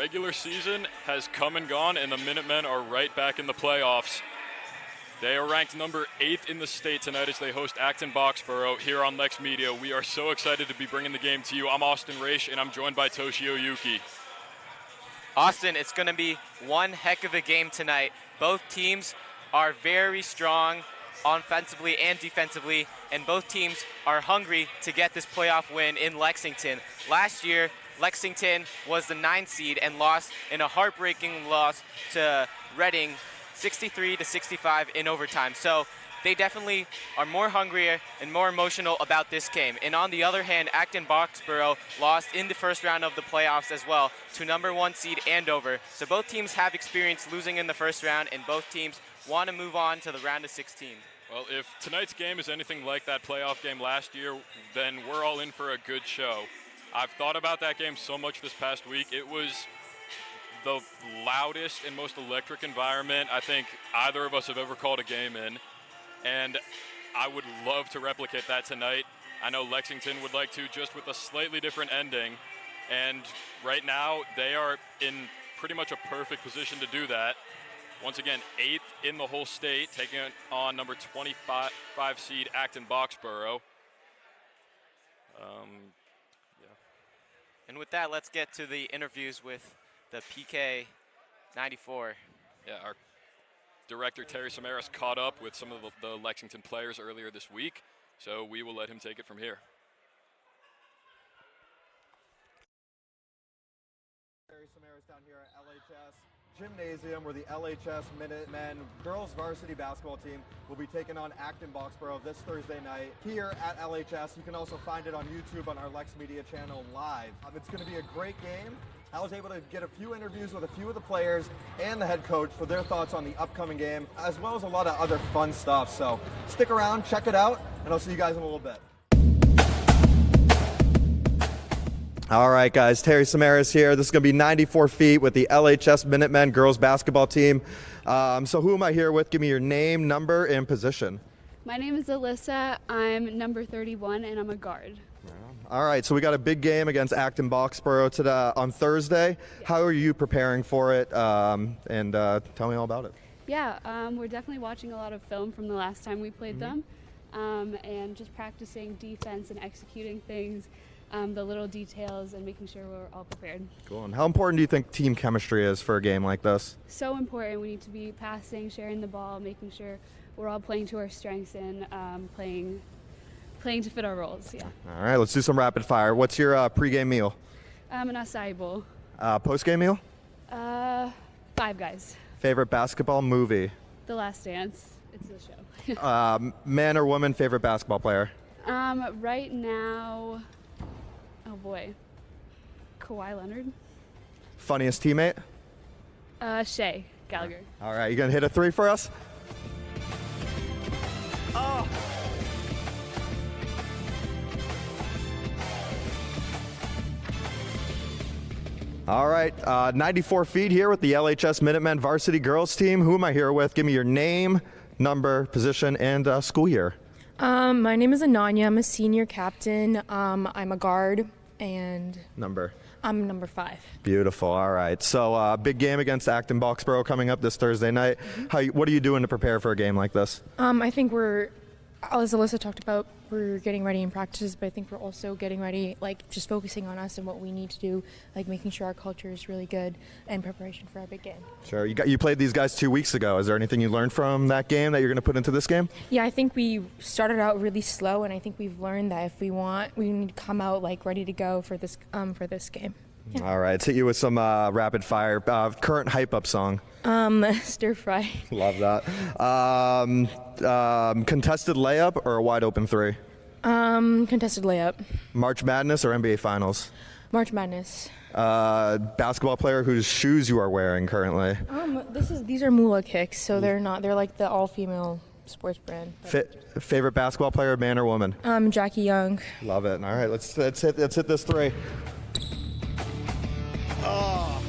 regular season has come and gone, and the Minutemen are right back in the playoffs. They are ranked number 8 in the state tonight as they host Acton-Boxborough here on LexMedia. We are so excited to be bringing the game to you. I'm Austin Raish, and I'm joined by Toshio Yuki. Austin, it's going to be one heck of a game tonight. Both teams are very strong offensively and defensively, and both teams are hungry to get this playoff win in Lexington. Last year, Lexington was the 9th seed and lost in a heartbreaking loss to Reading, 63-65 in overtime. So they definitely are more hungrier and more emotional about this game. And on the other hand, Acton-Boxborough lost in the first round of the playoffs as well to number 1 seed Andover. So both teams have experience losing in the first round, and both teams want to move on to the round of 16. Well, if tonight's game is anything like that playoff game last year, then we're all in for a good show. I've thought about that game so much this past week. It was the loudest and most electric environment I think either of us have ever called a game in, and I would love to replicate that tonight. I know Lexington would like to, just with a slightly different ending, and right now they are in pretty much a perfect position to do that. Once again, 8th in the whole state, taking on number 25 seed Acton-Boxborough. And with that, let's get to the interviews with the PK 94. Yeah, our director Terry Samaras caught up with some of the Lexington players earlier this week, so we will let him take it from here. Terry Samaras down here at LHS Gymnasium, where the LHS Minutemen girls varsity basketball team will be taking on Acton-Boxborough this Thursday night here at LHS. You can also find it on YouTube on our LexMedia channel live. It's going to be a great game. I was able to get a few interviews with a few of the players and the head coach for their thoughts on the upcoming game, as well as a lot of other fun stuff. So stick around, check it out, and I'll see you guys in a little bit. All right, guys, Terry Samaras here. This is going to be 94 feet with the LHS Minutemen girls basketball team. So who am I here with? Give me your name, number, and position. My name is Alyssa. I'm number 31, and I'm a guard. All right, so we got a big game against Acton-Boxborough today on Thursday. Yeah. How are you preparing for it? Tell me all about it. Yeah, we're definitely watching a lot of film from the last time we played them, and just practicing defense and executing things, the little details, and making sure we're all prepared. Cool. And how important do you think team chemistry is for a game like this? So important. We need to be passing, sharing the ball, making sure we're all playing to our strengths and playing to fit our roles. Yeah. All right, let's do some rapid fire. What's your pregame meal? An acai bowl. Postgame meal? Five Guys. Favorite basketball movie? The Last Dance. It's the show. Man or woman favorite basketball player? Right now, oh boy, Kawhi Leonard. Funniest teammate? Shea Gallagher. All right, you gonna hit a 3 for us? Oh! All right, 94 feet here with the LHS Minutemen varsity girls team. Who am I here with? Give me your name, number, position, and school year. My name is Ananya. I'm a senior captain. I'm a guard, and Number? I'm number 5. Beautiful. All right. So big game against Acton-Boxborough coming up this Thursday night. What are you doing to prepare for a game like this? I think as Alyssa talked about, we're getting ready in practices, but I think we're also getting ready, like just focusing on us and what we need to do, like making sure our culture is really good in preparation for our big game. Sure. You played these guys 2 weeks ago. Is there anything you learned from that game that you're going to put into this game? Yeah, I think we started out really slow, and I think we've learned that if we need to come out like ready to go for this game. Yeah. All right. Let's hit you with some rapid fire. Current hype up song. Stir fry. Love that. Contested layup or a wide open 3? Contested layup. March Madness or NBA Finals? March Madness. Basketball player whose shoes you are wearing currently? These are Mula Kicks, so they're like the all-female sports brand. Favorite basketball player, man or woman? Jackie Young. Love it. All right, let's hit this 3. Oh.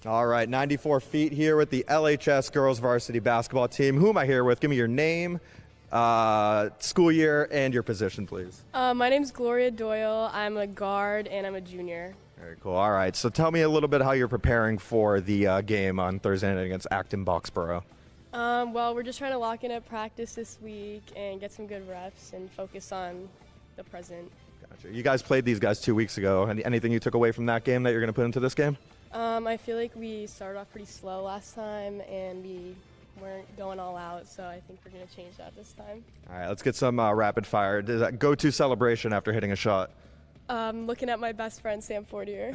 All right, 94 feet here with the LHS girls varsity basketball team. Who am I here with? Give me your name, school year, and your position, please. My name's Gloria Doyle. I'm a guard and I'm a junior. Very cool. All right. So tell me a little bit how you're preparing for the game on Thursday night against Acton-Boxborough. Well, we're just trying to lock in at practice this week and get some good reps and focus on the present. Gotcha. You guys played these guys 2 weeks ago. Anything you took away from that game that you're going to put into this game? I feel like we started off pretty slow last time and we weren't going all out, so I think we're going to change that this time. All right, let's get some rapid fire. Does that go-to celebration after hitting a shot? Looking at my best friend, Sam Fortier.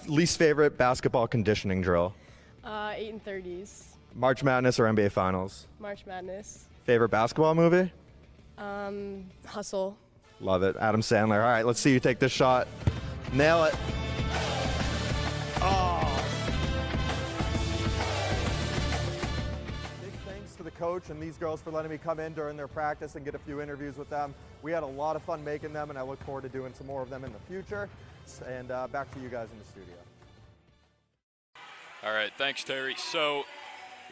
Least favorite basketball conditioning drill? 8 and 30s. March Madness or NBA Finals? March Madness. Favorite basketball movie? Hustle. Love it. Adam Sandler. All right, let's see you take this shot. Nail it. Oh. Big thanks to the coach and these girls for letting me come in during their practice and get a few interviews with them. We had a lot of fun making them, and I look forward to doing some more of them in the future. And back to you guys in the studio. All right, thanks, Terry. So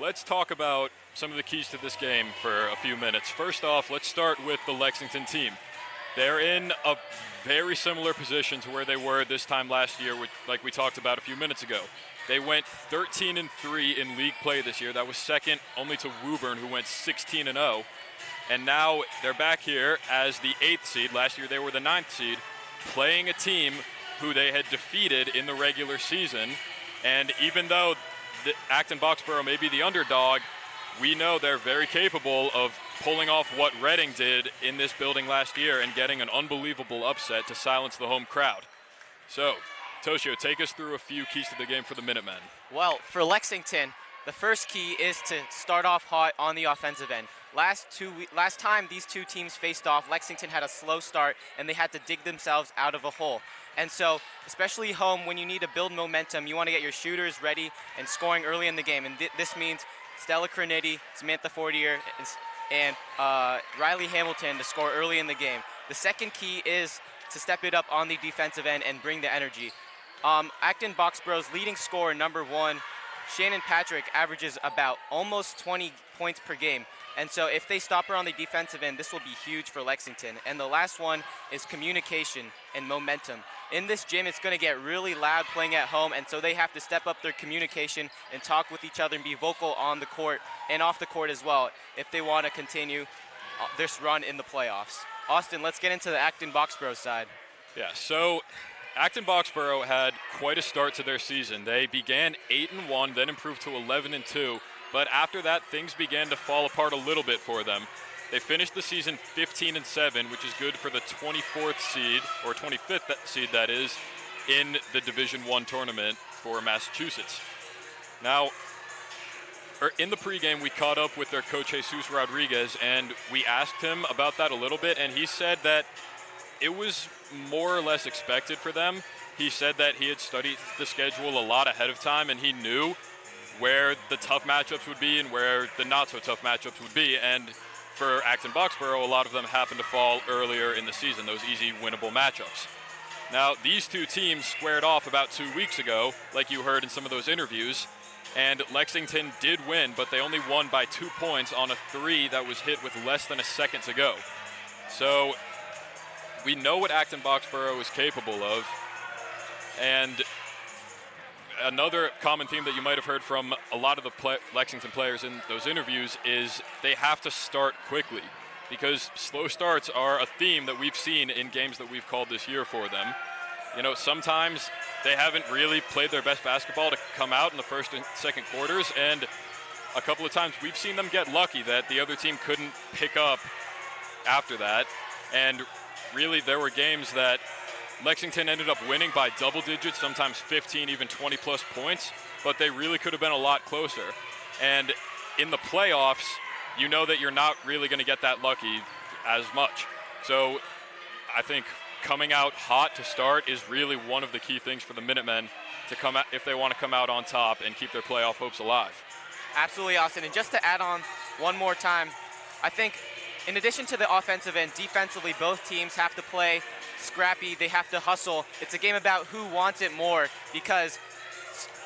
let's talk about some of the keys to this game for a few minutes. First off, let's start with the Lexington team. They're in a very similar position to where they were this time last year, like we talked about a few minutes ago. They went 13-3 in league play this year. That was second only to Woburn, who went 16-0. And now they're back here as the 8th seed. Last year they were the 9th seed, playing a team who they had defeated in the regular season. And even though Acton-Boxborough may be the underdog, we know they're very capable of pulling off what Reading did in this building last year and getting an unbelievable upset to silence the home crowd. So, Toshio, take us through a few keys to the game for the Minutemen. Well, for Lexington, the first key is to start off hot on the offensive end. Last time these two teams faced off, Lexington had a slow start and they had to dig themselves out of a hole. And so, especially home, when you need to build momentum, you want to get your shooters ready and scoring early in the game. And this means Stella Craniti, Samantha Fortier, and Riley Hamilton to score early in the game. The second key is to step it up on the defensive end and bring the energy. Acton-Boxborough's leading scorer, number 1, Shannon Patrick, averages about almost 20 points per game. And so if they stop her on the defensive end, this will be huge for Lexington. And the last one is communication and momentum. In this gym, it's going to get really loud playing at home, and so they have to step up their communication and talk with each other and be vocal on the court and off the court as well if they want to continue this run in the playoffs. Austin, let's get into the Acton-Boxborough side. Yeah, so Acton-Boxborough had quite a start to their season. They began 8-1, then improved to 11-2, but after that, things began to fall apart a little bit for them. They finished the season 15-7, which is good for the 24th seed, or 25th seed that is, in the Division I tournament for Massachusetts. Now, in the pregame, we caught up with their coach, Jesus Rodriguez, and we asked him about that a little bit, and he said that it was more or less expected for them. He said that he had studied the schedule a lot ahead of time, and he knew where the tough matchups would be and where the not-so-tough matchups would be, and for Acton-Boxborough, a lot of them happened to fall earlier in the season, those easy winnable matchups. Now, these two teams squared off about 2 weeks ago, like you heard in some of those interviews, and Lexington did win, but they only won by 2 points on a 3 that was hit with less than a second to go. So we know what Acton-Boxborough is capable of, and another common theme that you might have heard from a lot of the Lexington players in those interviews is they have to start quickly, because slow starts are a theme that we've seen in games that we've called this year for them. You know, sometimes they haven't really played their best basketball to come out in the first and second quarters, and a couple of times we've seen them get lucky that the other team couldn't pick up after that. And really, there were games that Lexington ended up winning by double digits, sometimes 15, even 20-plus points, but they really could have been a lot closer. And in the playoffs, you know that you're not really going to get that lucky as much. So I think coming out hot to start is really one of the key things for the Minutemen to come out if they want to come out on top and keep their playoff hopes alive. Absolutely, Austin. And just to add on one more time, I think in addition to the offensive end, defensively, both teams have to play scrappy. They have to hustle. It's a game about who wants it more, because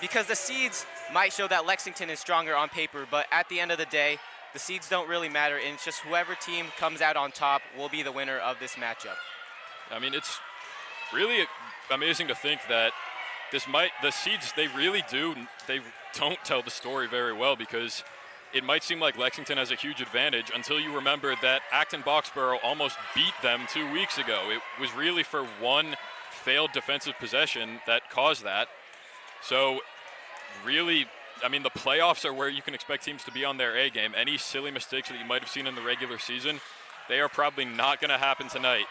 the seeds might show that Lexington is stronger on paper, but at the end of the day, the seeds don't really matter, and it's just whoever team comes out on top will be the winner of this matchup. I mean, it's really amazing to think that the seeds, they don't tell the story very well, because it might seem like Lexington has a huge advantage until you remember that Acton-Boxborough almost beat them 2 weeks ago. It was really for one failed defensive possession that caused that. So really, I mean, the playoffs are where you can expect teams to be on their A game. Any silly mistakes that you might have seen in the regular season, they are probably not going to happen tonight.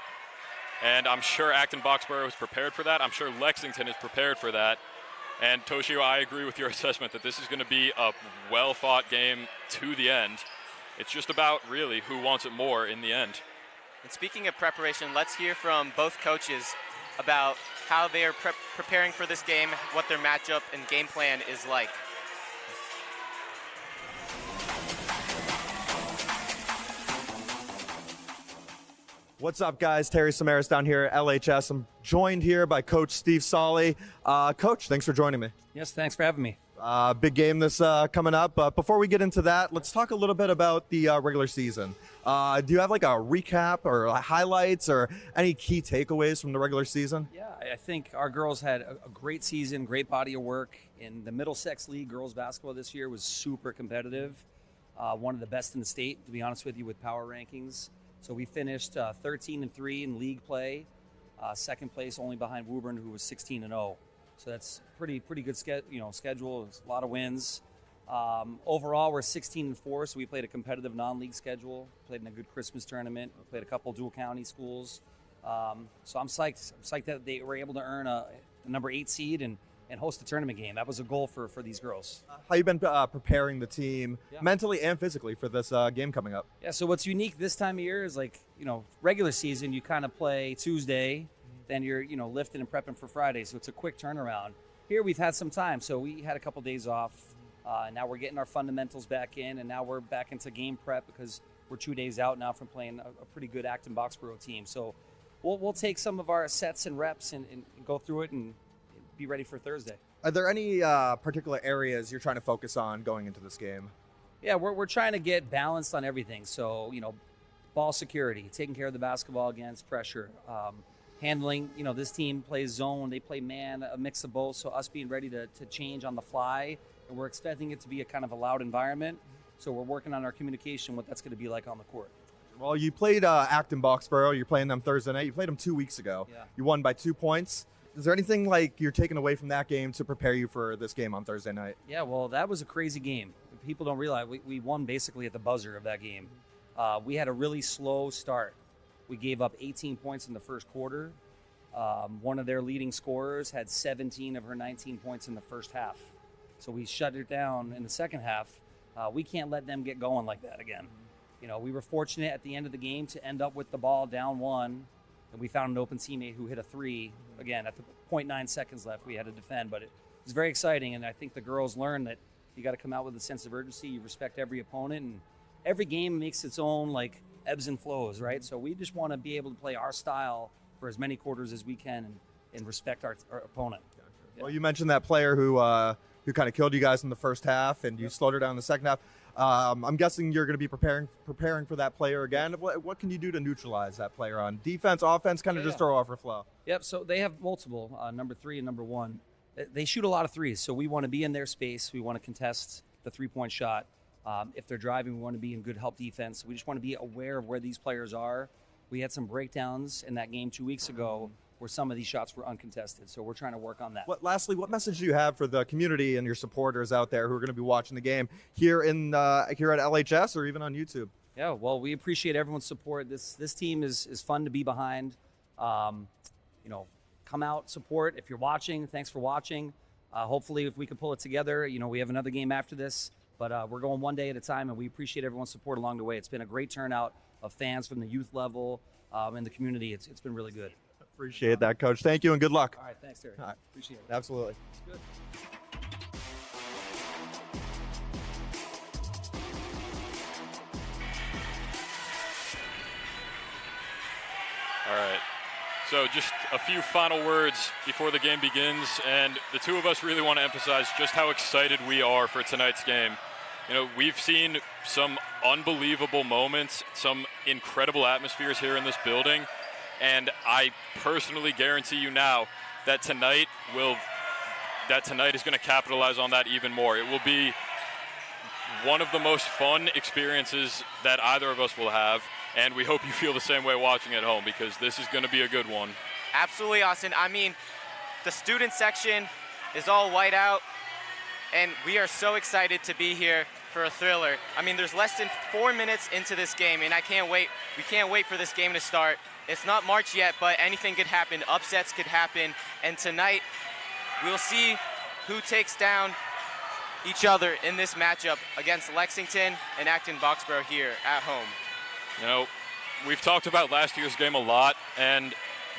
And I'm sure Acton-Boxborough is prepared for that. I'm sure Lexington is prepared for that. And Toshio, I agree with your assessment that this is going to be a well-fought game to the end. It's just about really who wants it more in the end. And speaking of preparation, let's hear from both coaches about how they are preparing for this game, what their matchup and game plan is like. What's up, guys? Terry Samaras down here at LHS. I'm joined here by Coach Steve Solly. Coach, thanks for joining me. Yes, thanks for having me. Big game this coming up. But before we get into that, let's talk a little bit about the regular season. Do you have like a recap or highlights or any key takeaways from the regular season? Yeah, I think our girls had a great season, great body of work. In the Middlesex League, girls basketball this year was super competitive. One of the best in the state, to be honest with you, with power rankings. So we finished 13-3 in league play, second place only behind Woburn, who was 16-0. So that's pretty good schedule. It's a lot of wins. Overall, we're 16-4, so we played a competitive non-league schedule. Played in a good Christmas tournament. We played a couple dual county schools. So I'm psyched. I'm psyched that they were able to earn a number 8 seed and host a tournament game. That was a goal for these girls. How you been preparing the team mentally and physically for this game coming up? Yeah, so what's unique this time of year is regular season, you kind of play Tuesday, then you're, lifting and prepping for Friday. So it's a quick turnaround. Here we've had some time. So we had a couple days off. Now we're getting our fundamentals back in, and now we're back into game prep because we're 2 days out now from playing a pretty good Acton-Boxborough team. So we'll take some of our sets and reps and go through it and be ready for Thursday. Are there any particular areas you're trying to focus on going into this game? Yeah, we're trying to get balanced on everything. So, ball security, taking care of the basketball against pressure, handling, this team plays zone, they play man, a mix of both. So us being ready to change on the fly, and we're expecting it to be a kind of a loud environment. So we're working on our communication, what that's going to be like on the court. Well, you played Acton-Boxborough. You're playing them Thursday night. You played them 2 weeks ago. Yeah. You won by 2 points. Is there anything like you're taking away from that game to prepare you for this game on Thursday night? Yeah, well, that was a crazy game. People don't realize we won basically at the buzzer of that game. We had a really slow start. We gave up 18 points in the first quarter. One of their leading scorers had 17 of her 19 points in the first half. So we shut it down in the second half. We can't let them get going like that again. We were fortunate at the end of the game to end up with the ball down 1. And we found an open teammate who hit a 3. Again, at the 0.9 seconds left, we had to defend. But it was very exciting, and I think the girls learned that you got to come out with a sense of urgency. You respect every opponent, and every game makes its own ebbs and flows, right? So we just want to be able to play our style for as many quarters as we can and respect our opponent. Gotcha. Yeah. Well, you mentioned that player who kind of killed you guys in the first half, and you slowed her down in the second half. I'm guessing you're going to be preparing for that player again. What can you do to neutralize that player on defense, offense, kind of just throw off her flow? Yep, so they have multiple, number 3 and number 1. They shoot a lot of threes, so we want to be in their space. We want to contest the three-point shot. If they're driving, we want to be in good help defense. We just want to be aware of where these players are. We had some breakdowns in that game 2 weeks ago where some of these shots were uncontested, so we're trying to work on that. Lastly, what message do you have for the community and your supporters out there who are going to be watching the game here at LHS or even on YouTube? Yeah, well, we appreciate everyone's support. This team is fun to be behind. Come out, support. If you're watching, thanks for watching. Hopefully, if we can pull it together, we have another game after this, but we're going one day at a time, and we appreciate everyone's support along the way. It's been a great turnout of fans from the youth level and the community. It's been really good. Appreciate that, Coach. Thank you and good luck. All right, thanks, Terry. All right. Appreciate it. Absolutely. Good. All right. So just a few final words before the game begins, and the two of us really want to emphasize just how excited we are for tonight's game. You know, we've seen some unbelievable moments, some incredible atmospheres here in this building, and I personally guarantee you now that tonight is going to capitalize on that even more. It will be one of the most fun experiences that either of us will have, and we hope you feel the same way watching at home, because this is going to be a good one. Absolutely, Austin. I mean, the student section is all white out, and we are so excited to be here for a thriller. I mean, there's less than 4 minutes into this game, and I can't wait. We can't wait for this game to start. It's not March yet, but anything could happen. Upsets could happen, and tonight we'll see who takes down each other in this matchup against Lexington and Acton-Boxborough here at home. You know, we've talked about last year's game a lot, and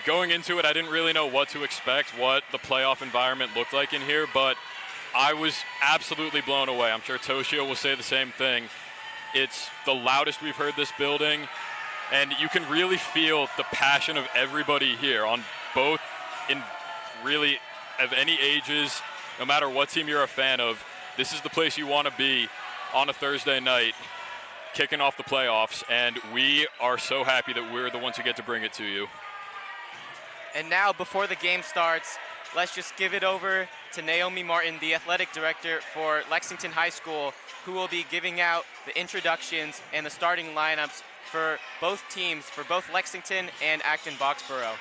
going into it, I didn't really know what to expect, what the playoff environment looked like in here, but I was absolutely blown away. I'm sure Toshio will say the same thing. It's the loudest we've heard this building, and you can really feel the passion of everybody here on both, in really of any ages, no matter what team you're a fan of. This is the place you want to be on a Thursday night, kicking off the playoffs, and we are so happy that we're the ones who get to bring it to you. And now, before the game starts, let's just give it over to Naomi Martin, the athletic director for Lexington High School, who will be giving out the introductions and the starting lineups for both teams, for both Lexington and Acton-Boxborough.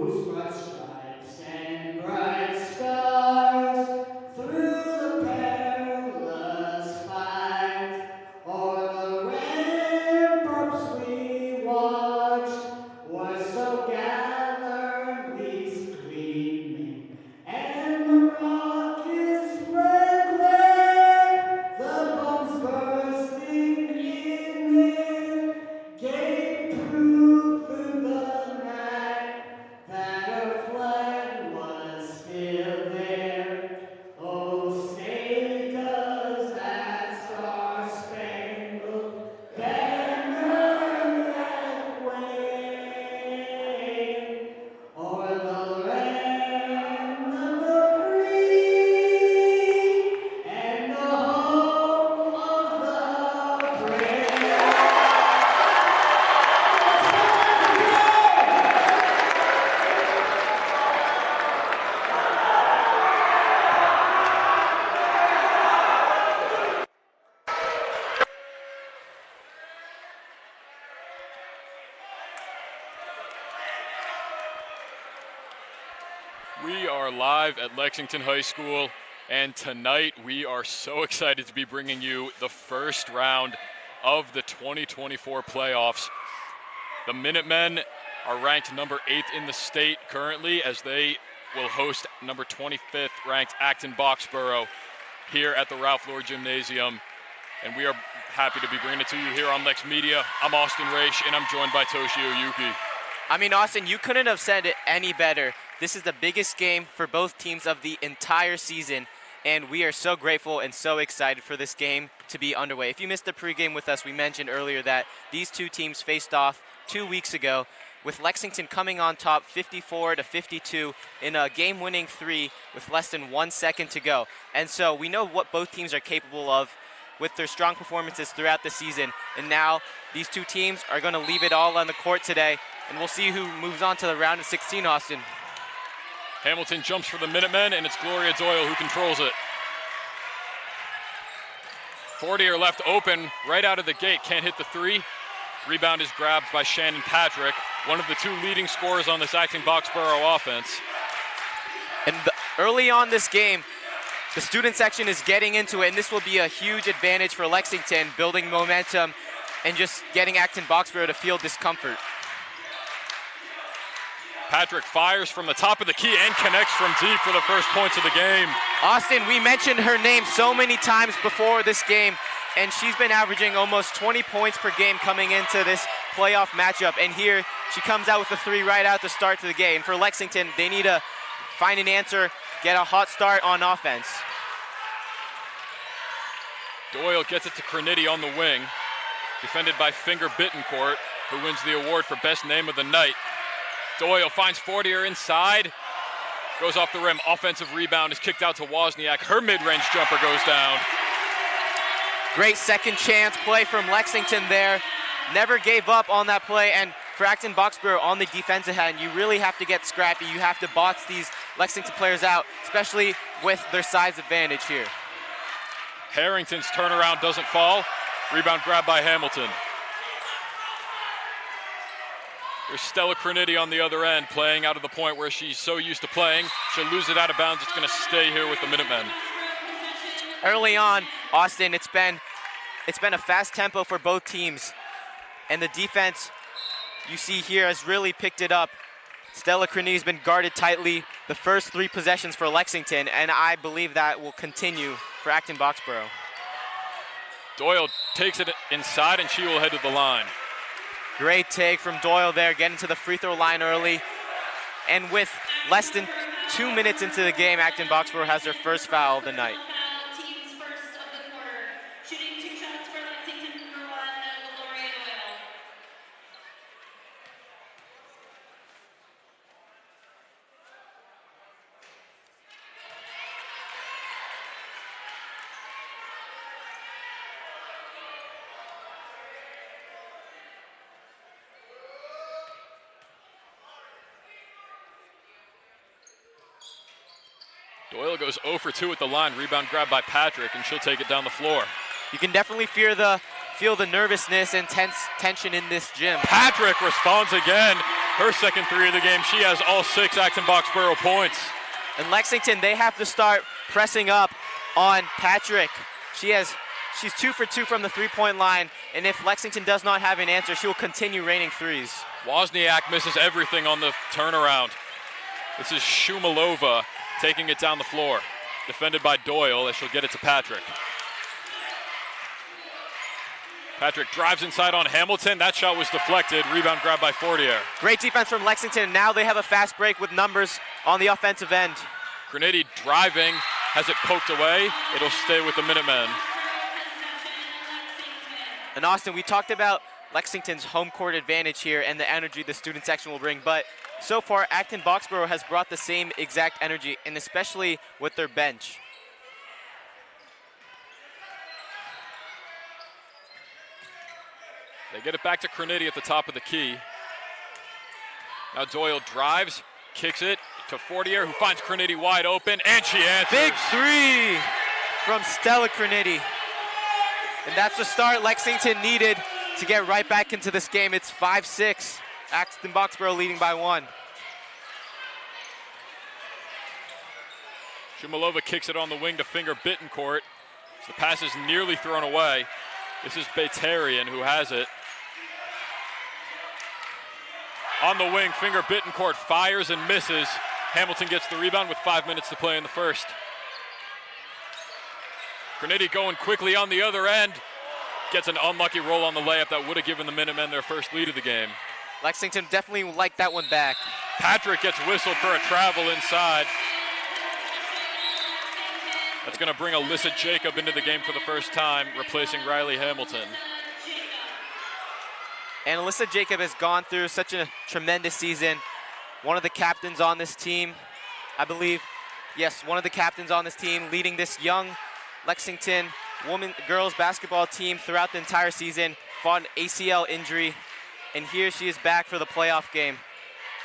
whose broad stripes and bright stars through the perilous fight o'er the ramparts we watched was so gallantly gleaming, and the rockets spread glare, the bombs bursting in their gate proof through the night that our flag was still there. Oh, say does that star-spangled banner yet wave o'er the land of the free and the home of the brave. We are live at Lexington High School, and tonight we are so excited to be bringing you the first round of the 2024 playoffs. The Minutemen are ranked number 8th in the state currently, as they will host number 25th ranked Acton-Boxborough here at the Ralph Lauer Gymnasium. And we are happy to be bringing it to you here on LexMedia. I'm Austin Raish, and I'm joined by Toshio Yuki. I mean, Austin, you couldn't have said it any better. This is the biggest game for both teams of the entire season, and we are so grateful and so excited for this game to be underway. If you missed the pregame with us, we mentioned earlier that these two teams faced off 2 weeks ago, with Lexington coming on top 54-52 in a game-winning 3 with less than 1 second to go. And so we know what both teams are capable of with their strong performances throughout the season. And now these two teams are going to leave it all on the court today, and we'll see who moves on to the round of 16, Austin. Hamilton jumps for the Minutemen, and it's Gloria Doyle who controls it. 40 are left open right out of the gate, can't hit the 3. Rebound is grabbed by Shannon Patrick, one of the 2 leading scorers on this Acton-Boxborough offense. And early on this game, the student section is getting into it, and this will be a huge advantage for Lexington, building momentum and just getting Acton-Boxborough to feel discomfort. Patrick fires from the top of the key and connects from deep for the first points of the game. Austin, we mentioned her name so many times before this game, and she's been averaging almost 20 points per game coming into this playoff matchup. And here she comes out with the 3 right out the start to the game. For Lexington, they need to find an answer, get a hot start on offense. Doyle gets it to Crenity on the wing, defended by Finger Bittencourt, who wins the award for best name of the night. Doyle finds Fortier inside, goes off the rim. Offensive rebound is kicked out to Wozniak. Her mid-range jumper goes down. Great second chance play from Lexington there. Never gave up on that play, and for Acton-Boxborough on the defensive end, you really have to get scrappy. You have to box these Lexington players out, especially with their size advantage here. Harrington's turnaround doesn't fall. Rebound grabbed by Hamilton. There's Stella Crenity on the other end, playing out of the point where she's so used to playing. She'll lose it out of bounds. It's going to stay here with the Minutemen. Early on, Austin, it's been a fast tempo for both teams, and the defense you see here has really picked it up. Stella Crenity's been guarded tightly the first 3 possessions for Lexington, and I believe that will continue for Acton-Boxborough. Doyle takes it inside, and she will head to the line. Great take from Doyle there, getting to the free throw line early. And with less than 2 minutes into the game, Acton-Boxborough has their first foul of the night. Team's first of the quarter. Shooting 2 shots for Lexington, number 1, Gloria Doyle. Doyle goes 0 for 2 at the line. Rebound grabbed by Patrick, and she'll take it down the floor. You can definitely feel the nervousness and tension in this gym. Patrick responds again. Her second three of the game. She has all 6 Acton-Boxborough points. And Lexington, they have to start pressing up on Patrick. She's 2 for 2 from the three-point line, and if Lexington does not have an answer, she will continue raining threes. Wozniak misses everything on the turnaround. This is Shumalova taking it down the floor. Defended by Doyle as she'll get it to Patrick. Patrick drives inside on Hamilton. That shot was deflected. Rebound grabbed by Fortier. Great defense from Lexington. Now they have a fast break with numbers on the offensive end. Graniti driving, has it poked away. It'll stay with the Minutemen. And Austin, we talked about Lexington's home court advantage here and the energy the student section will bring, but so far Acton-Boxborough has brought the same exact energy, and especially with their bench. They get it back to Graniti at the top of the key. Now Doyle drives, kicks it to Fortier, who finds Graniti wide open, and she answers. Big three from Stella Graniti. And that's the start Lexington needed to get right back into this game. It's 5-6. Acton-Boxborough leading by 1. Shumalova kicks it on the wing to Finger Bittencourt. The pass is nearly thrown away. This is Batarian who has it. On the wing, Finger Bittencourt fires and misses. Hamilton gets the rebound with 5 minutes to play in the first. Graniti going quickly on the other end. Gets an unlucky roll on the layup that would have given the Minutemen their first lead of the game. Lexington definitely would like that one back. Patrick gets whistled for a travel inside. That's going to bring Alyssa Jacob into the game for the first time, replacing Riley Hamilton. And Alyssa Jacob has gone through such a tremendous season. One of the captains on this team, I believe. Yes, one of the captains on this team, leading this young Lexington girls basketball team throughout the entire season. Fought an ACL injury, and here she is back for the playoff game,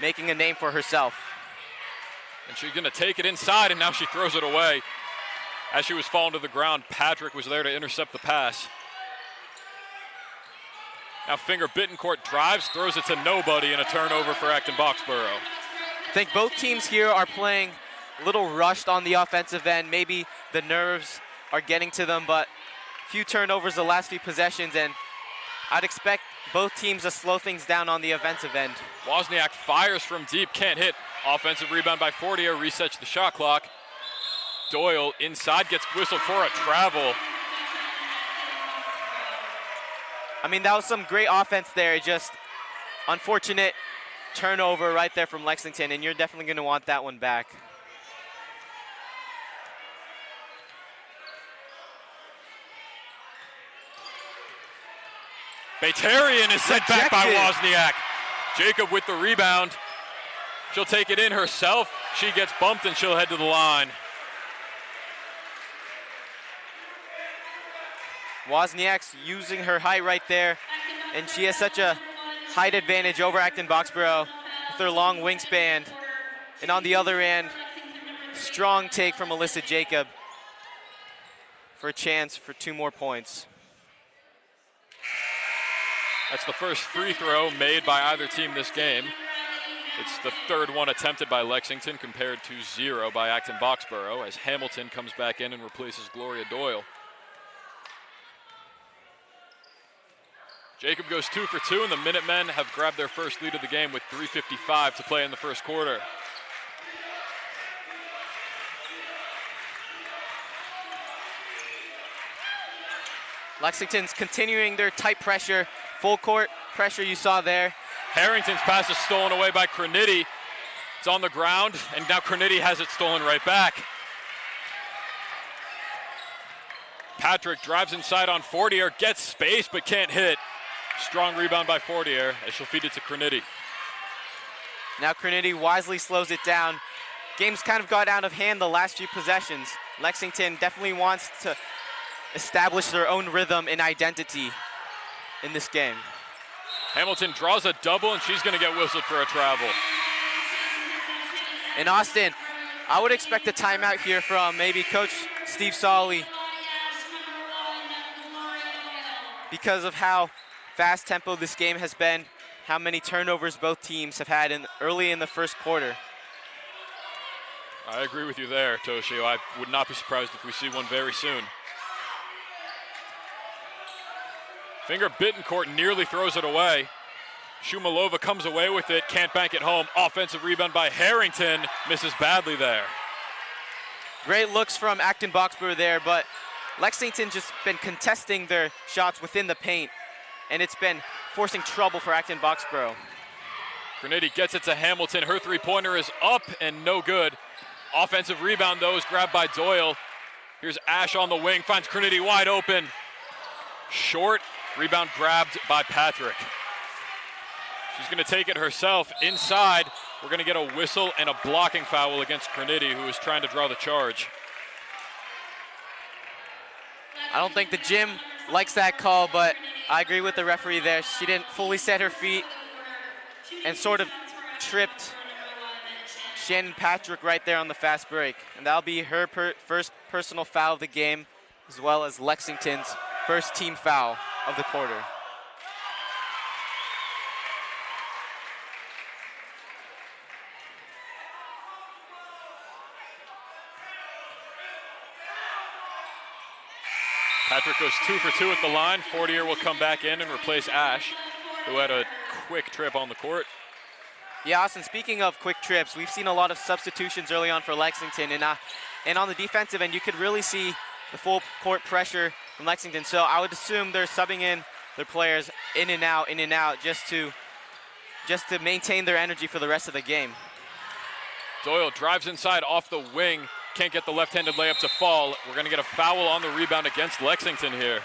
making a name for herself. And she's going to take it inside, and now she throws it away. As she was falling to the ground, Patrick was there to intercept the pass. Now Finger Bittencourt drives, throws it to nobody, and a turnover for Acton-Boxborough. I think both teams here are playing a little rushed on the offensive end. Maybe the nerves are getting to them, but few turnovers the last few possessions, and I'd expect both teams to slow things down on the offensive end. Wozniak fires from deep, can't hit. Offensive rebound by Fortier, resets the shot clock. Doyle inside, gets whistled for a travel. I mean, that was some great offense there. Just unfortunate turnover right there from Lexington, and you're definitely going to want that one back. Batarian is sent back by Wozniak. Jacob with the rebound. She'll take it in herself. She gets bumped and she'll head to the line. Wozniak's using her height right there, and she has such a height advantage over Acton-Boxborough with her long wingspan. And on the other end, strong take from Alyssa Jacob for a chance for 2 more points. That's the first free throw made by either team this game. It's the third one attempted by Lexington compared to 0 by Acton-Boxborough as Hamilton comes back in and replaces Gloria Doyle. Jacob goes 2 for 2, and the Minutemen have grabbed their first lead of the game with 3:55 to play in the first quarter. Lexington's continuing their tight pressure, full court pressure you saw there. Harrington's pass is stolen away by Graniti. It's on the ground, and now Graniti has it stolen right back. Patrick drives inside on Fortier, gets space but can't hit. Strong rebound by Fortier as she'll feed it to Graniti. Now Graniti wisely slows it down. Game's kind of got out of hand the last few possessions. Lexington definitely wants to establish their own rhythm and identity in this game. Hamilton draws a double, and she's going to get whistled for a travel. In Austin, I would expect a timeout here from maybe Coach Steve Solly because of how fast tempo this game has been. how many turnovers both teams have had early in the first quarter. I agree with you there, Toshio. I would not be surprised if we see one very soon. Finger Bittencourt nearly throws it away. Shumalova comes away with it, can't bank it home. Offensive rebound by Harrington, misses badly there. Great looks from Acton-Boxborough there, but Lexington just been contesting their shots within the paint, and it's been forcing trouble for Acton-Boxborough. Graniti gets it to Hamilton. Her three-pointer is up and no good. Offensive rebound, though, is grabbed by Doyle. Here's Ash on the wing, finds Graniti wide open. Short, rebound grabbed by Patrick. She's going to take it herself inside. We're going to get a whistle and a blocking foul against Graniti, who is trying to draw the charge. I don't think the gym likes that call, but I agree with the referee there. She didn't fully set her feet and sort of tripped Shannon Patrick right there on the fast break. And that'll be her first personal foul of the game, as well as Lexington's first team foul of the quarter. Patrick goes 2 for 2 at the line. Fortier will come back in and replace Ash, who had a quick trip on the court. Yeah, Austin, speaking of quick trips, we've seen a lot of substitutions early on for Lexington, and on the defensive end, you could really see the full court pressure from Lexington. So I would assume they're subbing in their players in and out, just to maintain their energy for the rest of the game. Doyle drives inside off the wing. Can't get the left-handed layup to fall. We're going to get a foul on the rebound against Lexington here.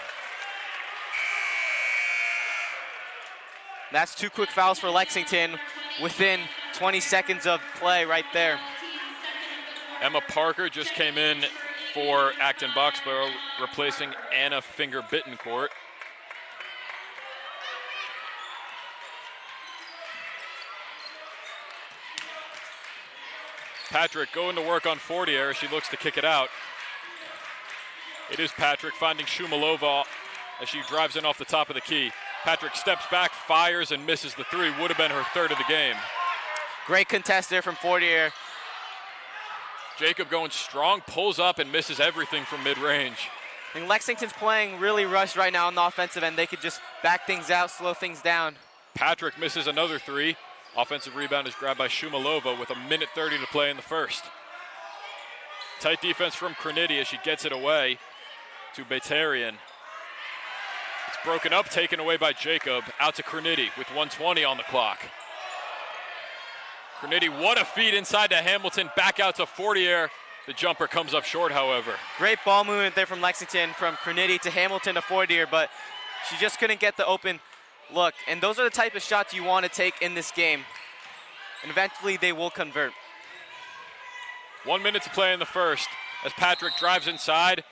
That's 2 quick fouls for Lexington within 20 seconds of play right there. Emma Parker just came in for Acton-Boxborough, replacing Anna Finger Bittencourt. Patrick going to work on Fortier. She looks to kick it out. It is Patrick finding Shumalova as she drives in off the top of the key. Patrick steps back, fires, and misses the three. Would have been her third of the game. Great contest there from Fortier. Jacob going strong, pulls up and misses everything from mid-range. And Lexington's playing really rushed right now on the offensive end. They could just back things out, slow things down. Patrick misses another three. Offensive rebound is grabbed by Shumalova with 1:30 to play in the first. Tight defense from Graniti as she gets it away to Batarian. It's broken up, taken away by Jacob. Out to Graniti with 1:20 on the clock. Graniti, what a feed inside to Hamilton, back out to Fortier. The jumper comes up short, however. Great ball movement there from Lexington, from Graniti to Hamilton to Fortier, but she just couldn't get the open look. And those are the type of shots you want to take in this game. And eventually they will convert. 1 minute to play in the first. As Patrick drives inside,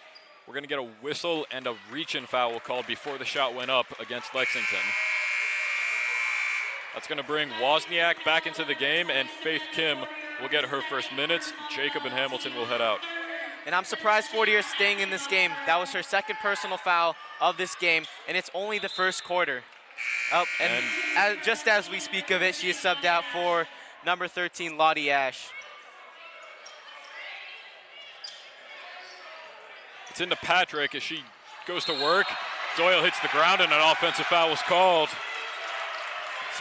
we're going to get a whistle and a reach-in foul called before the shot went up against Lexington. That's going to bring Wozniak back into the game, and Faith Kim will get her first minutes. Jacob and Hamilton will head out. And I'm surprised Fortier is staying in this game. That was her second personal foul of this game, and it's only the first quarter. Oh, and just as we speak of it, she is subbed out for number 13, Lottie Ash. It's into Patrick as she goes to work. Doyle hits the ground and an offensive foul was called.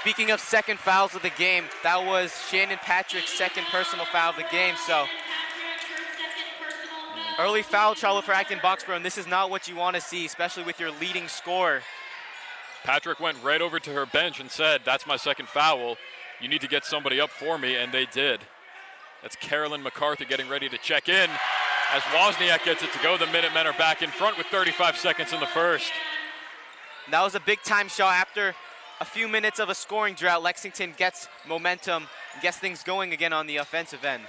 Speaking of second fouls of the game, that was Shannon Patrick's second personal foul of the game. So early foul trouble for Acton-Boxborough, and this is not what you want to see, especially with your leading scorer. Patrick went right over to her bench and said, "That's my second foul. You need to get somebody up for me," and they did. That's Carolyn McCarthy getting ready to check in. As Wozniak gets it to go, the Minutemen are back in front with 35 seconds in the first. That was a big-time shot. After a few minutes of a scoring drought, Lexington gets momentum and gets things going again on the offensive end.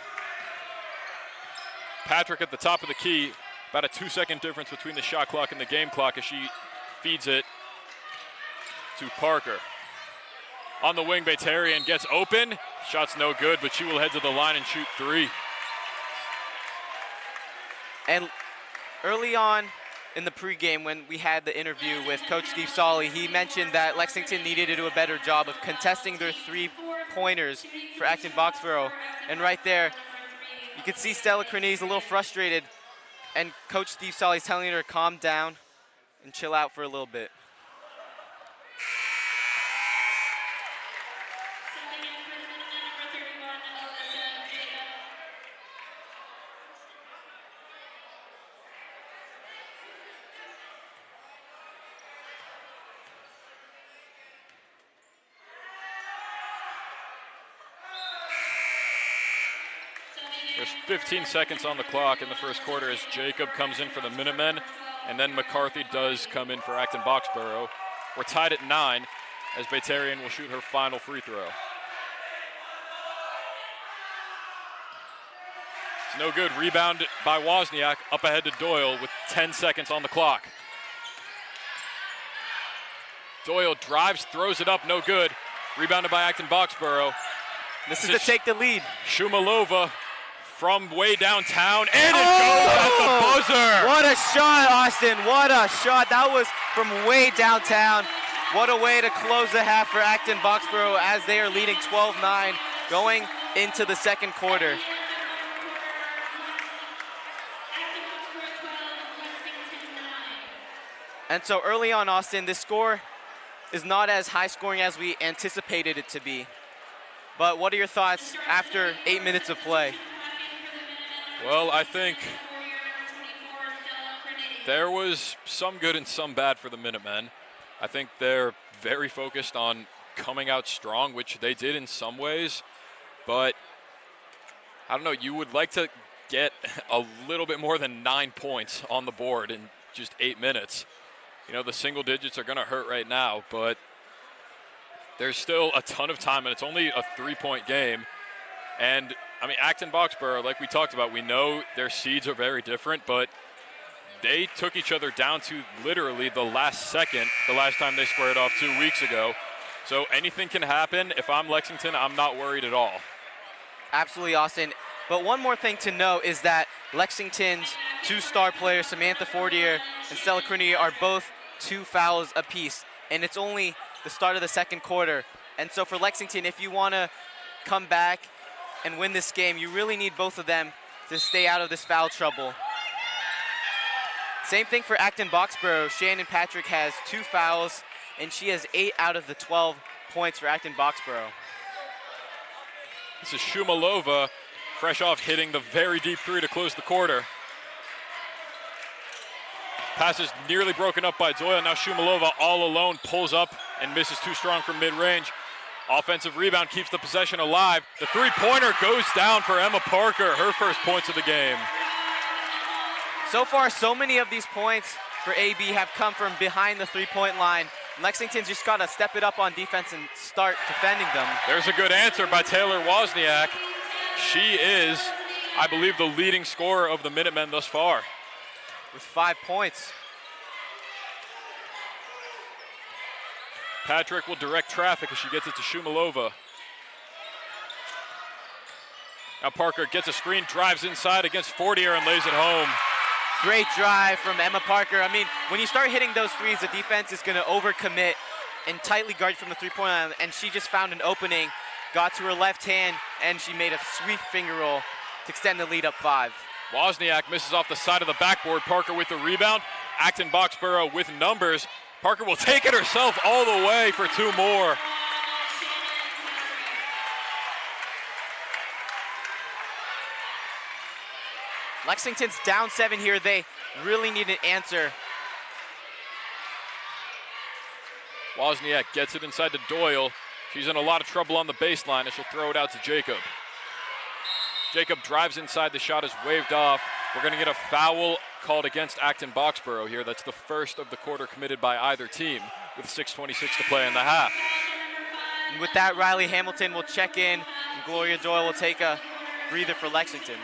Patrick at the top of the key, about a 2-second difference between the shot clock and the game clock as she feeds it to Parker. On the wing, Batarian gets open. Shot's no good, but she will head to the line and shoot three. And early on in the pregame when we had the interview with Coach Steve Solly, he mentioned that Lexington needed to do a better job of contesting their three-pointers for Acton-Boxborough. And right there, you can see Stella Crenese a little frustrated, and Coach Steve Solly's telling her to calm down and chill out for a little bit. There's 15 seconds on the clock in the first quarter as Jacob comes in for the Minutemen, and then McCarthy does come in for Acton-Boxborough. We're tied at 9 as Baytarian will shoot her final free throw. It's no good. Rebound by Wozniak, up ahead to Doyle with 10 seconds on the clock. Doyle drives, throws it up, no good. Rebounded by Acton-Boxborough. This is to take the lead. Shumalova from way downtown, and it goes at the buzzer. What a shot, Austin. What a shot. That was from way downtown. What a way to close the half for Acton-Boxborough as they are leading 12-9 going into the second quarter. And so early on, Austin, this score is not as high scoring as we anticipated it to be. But what are your thoughts after 8 minutes of play? Well, I think there was some good and some bad for the Minutemen. I think they're very focused on coming out strong, which they did in some ways. But I don't know, you would like to get a little bit more than 9 points on the board in just 8 minutes. You know, the single digits are going to hurt right now, but there's still a ton of time, and it's only a 3-point game. And, I mean, Acton-Boxborough, like we talked about, we know their seeds are very different, but they took each other down to literally the last second, the last time they squared off 2 weeks ago. So anything can happen. If I'm Lexington, I'm not worried at all. Absolutely, Austin. But one more thing to note is that Lexington's 2 star players, Samantha Fortier and Stella Crenese, are both 2 fouls apiece. And it's only the start of the second quarter. And so for Lexington, if you want to come back and win this game, you really need both of them to stay out of this foul trouble. Same thing for Acton-Boxborough. Shannon Patrick has 2 fouls, and she has 8 out of the 12 points for Acton-Boxborough. This is Shumalova, fresh off hitting the very deep 3 to close the quarter. Pass is nearly broken up by Doyle. Now Shumalova all alone pulls up and misses too strong from mid-range. Offensive rebound keeps the possession alive. The 3-pointer goes down for Emma Parker, her first points of the game. So far, so many of these points for AB have come from behind the 3-point line. Lexington's just got to step it up on defense and start defending them. There's a good answer by Taylor Wozniak. She is, I believe, the leading scorer of the Minutemen thus far. With 5 points. Patrick will direct traffic as she gets it to Shumalova. Now Parker gets a screen, drives inside against Fortier and lays it home. Great drive from Emma Parker. I mean, when you start hitting those threes, the defense is going to overcommit and tightly guard from the 3-point line, and she just found an opening, got to her left hand, and she made a sweet finger roll to extend the lead up 5. Wozniak misses off the side of the backboard. Parker with the rebound. Acton-Boxborough with numbers. Parker will take it herself all the way for 2 more. Lexington's down 7 here. They really need an answer. Wozniak gets it inside to Doyle. She's in a lot of trouble on the baseline and she'll throw it out to Jacob. Jacob drives inside. The shot is waved off. We're going to get a foul called against Acton-Boxborough here. That's the first of the quarter committed by either team with 6:26 to play in the half. And with that, Riley Hamilton will check in, and Gloria Doyle will take a breather for Lexington.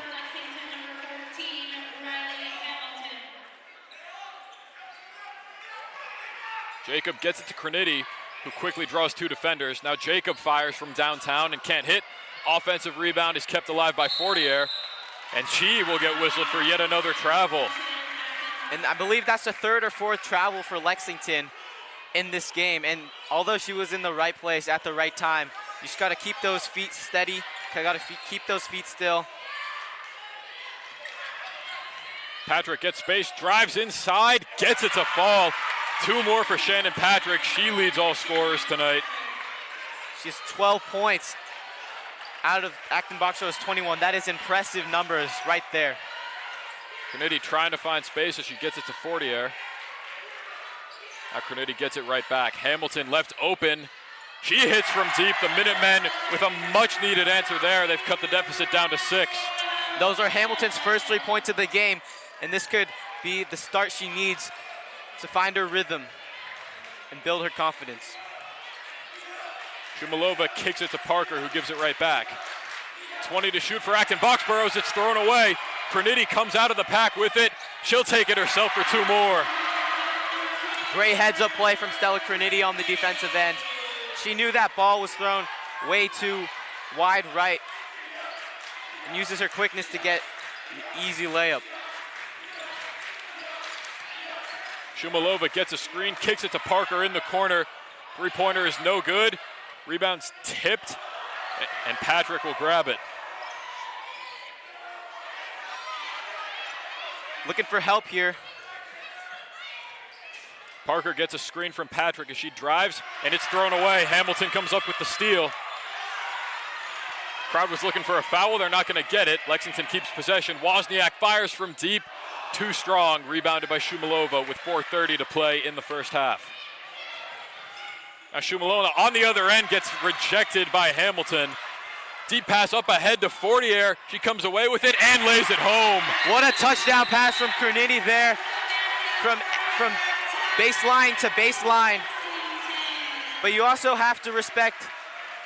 Jacob gets it to Crenese, who quickly draws 2 defenders. Now Jacob fires from downtown and can't hit. Offensive rebound is kept alive by Fortier, and she will get whistled for yet another travel. And I believe that's the third or fourth travel for Lexington in this game. And although she was in the right place at the right time, you just got to keep those feet steady. Got to keep those feet still. Patrick gets space, drives inside, gets it to fall. 2 more for Shannon Patrick. She leads all scorers tonight. She has 12 points out of Acton-Boxborough's 21. That is impressive numbers right there. Crinity trying to find space as she gets it to Fortier. Now Crinity gets it right back. Hamilton left open. She hits from deep. The Minutemen with a much-needed answer there. They've cut the deficit down to 6. Those are Hamilton's first 3 points of the game, and this could be the start she needs to find her rhythm and build her confidence. Shumalova kicks it to Parker, who gives it right back. 20 to shoot for Acton-Boxborough as it's thrown away. Crinity comes out of the pack with it. She'll take it herself for 2 more. Great heads-up play from Stella Crinity on the defensive end. She knew that ball was thrown way too wide right and uses her quickness to get an easy layup. Shumalova gets a screen, kicks it to Parker in the corner. 3-pointer is no good. Rebound's tipped, and Patrick will grab it. Looking for help here. Parker gets a screen from Patrick as she drives, and it's thrown away. Hamilton comes up with the steal. Crowd was looking for a foul. They're not going to get it. Lexington keeps possession. Wozniak fires from deep. Too strong. Rebounded by Shumalova with 4:30 to play in the first half. Now Shumalova on the other end gets rejected by Hamilton. Deep pass up ahead to Fortier. She comes away with it and lays it home. What a touchdown pass from Crinity there. From baseline to baseline. But you also have to respect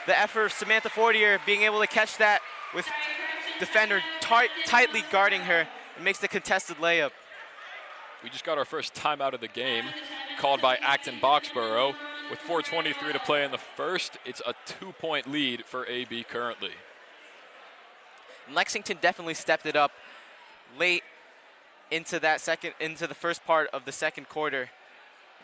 the effort of Samantha Fortier being able to catch that with defender tightly guarding her. It makes the contested layup. We just got our first timeout of the game, called by Acton-Boxborough. With 4:23 to play in the first, it's a 2-point lead for AB currently. Lexington definitely stepped it up late into the first part of the second quarter.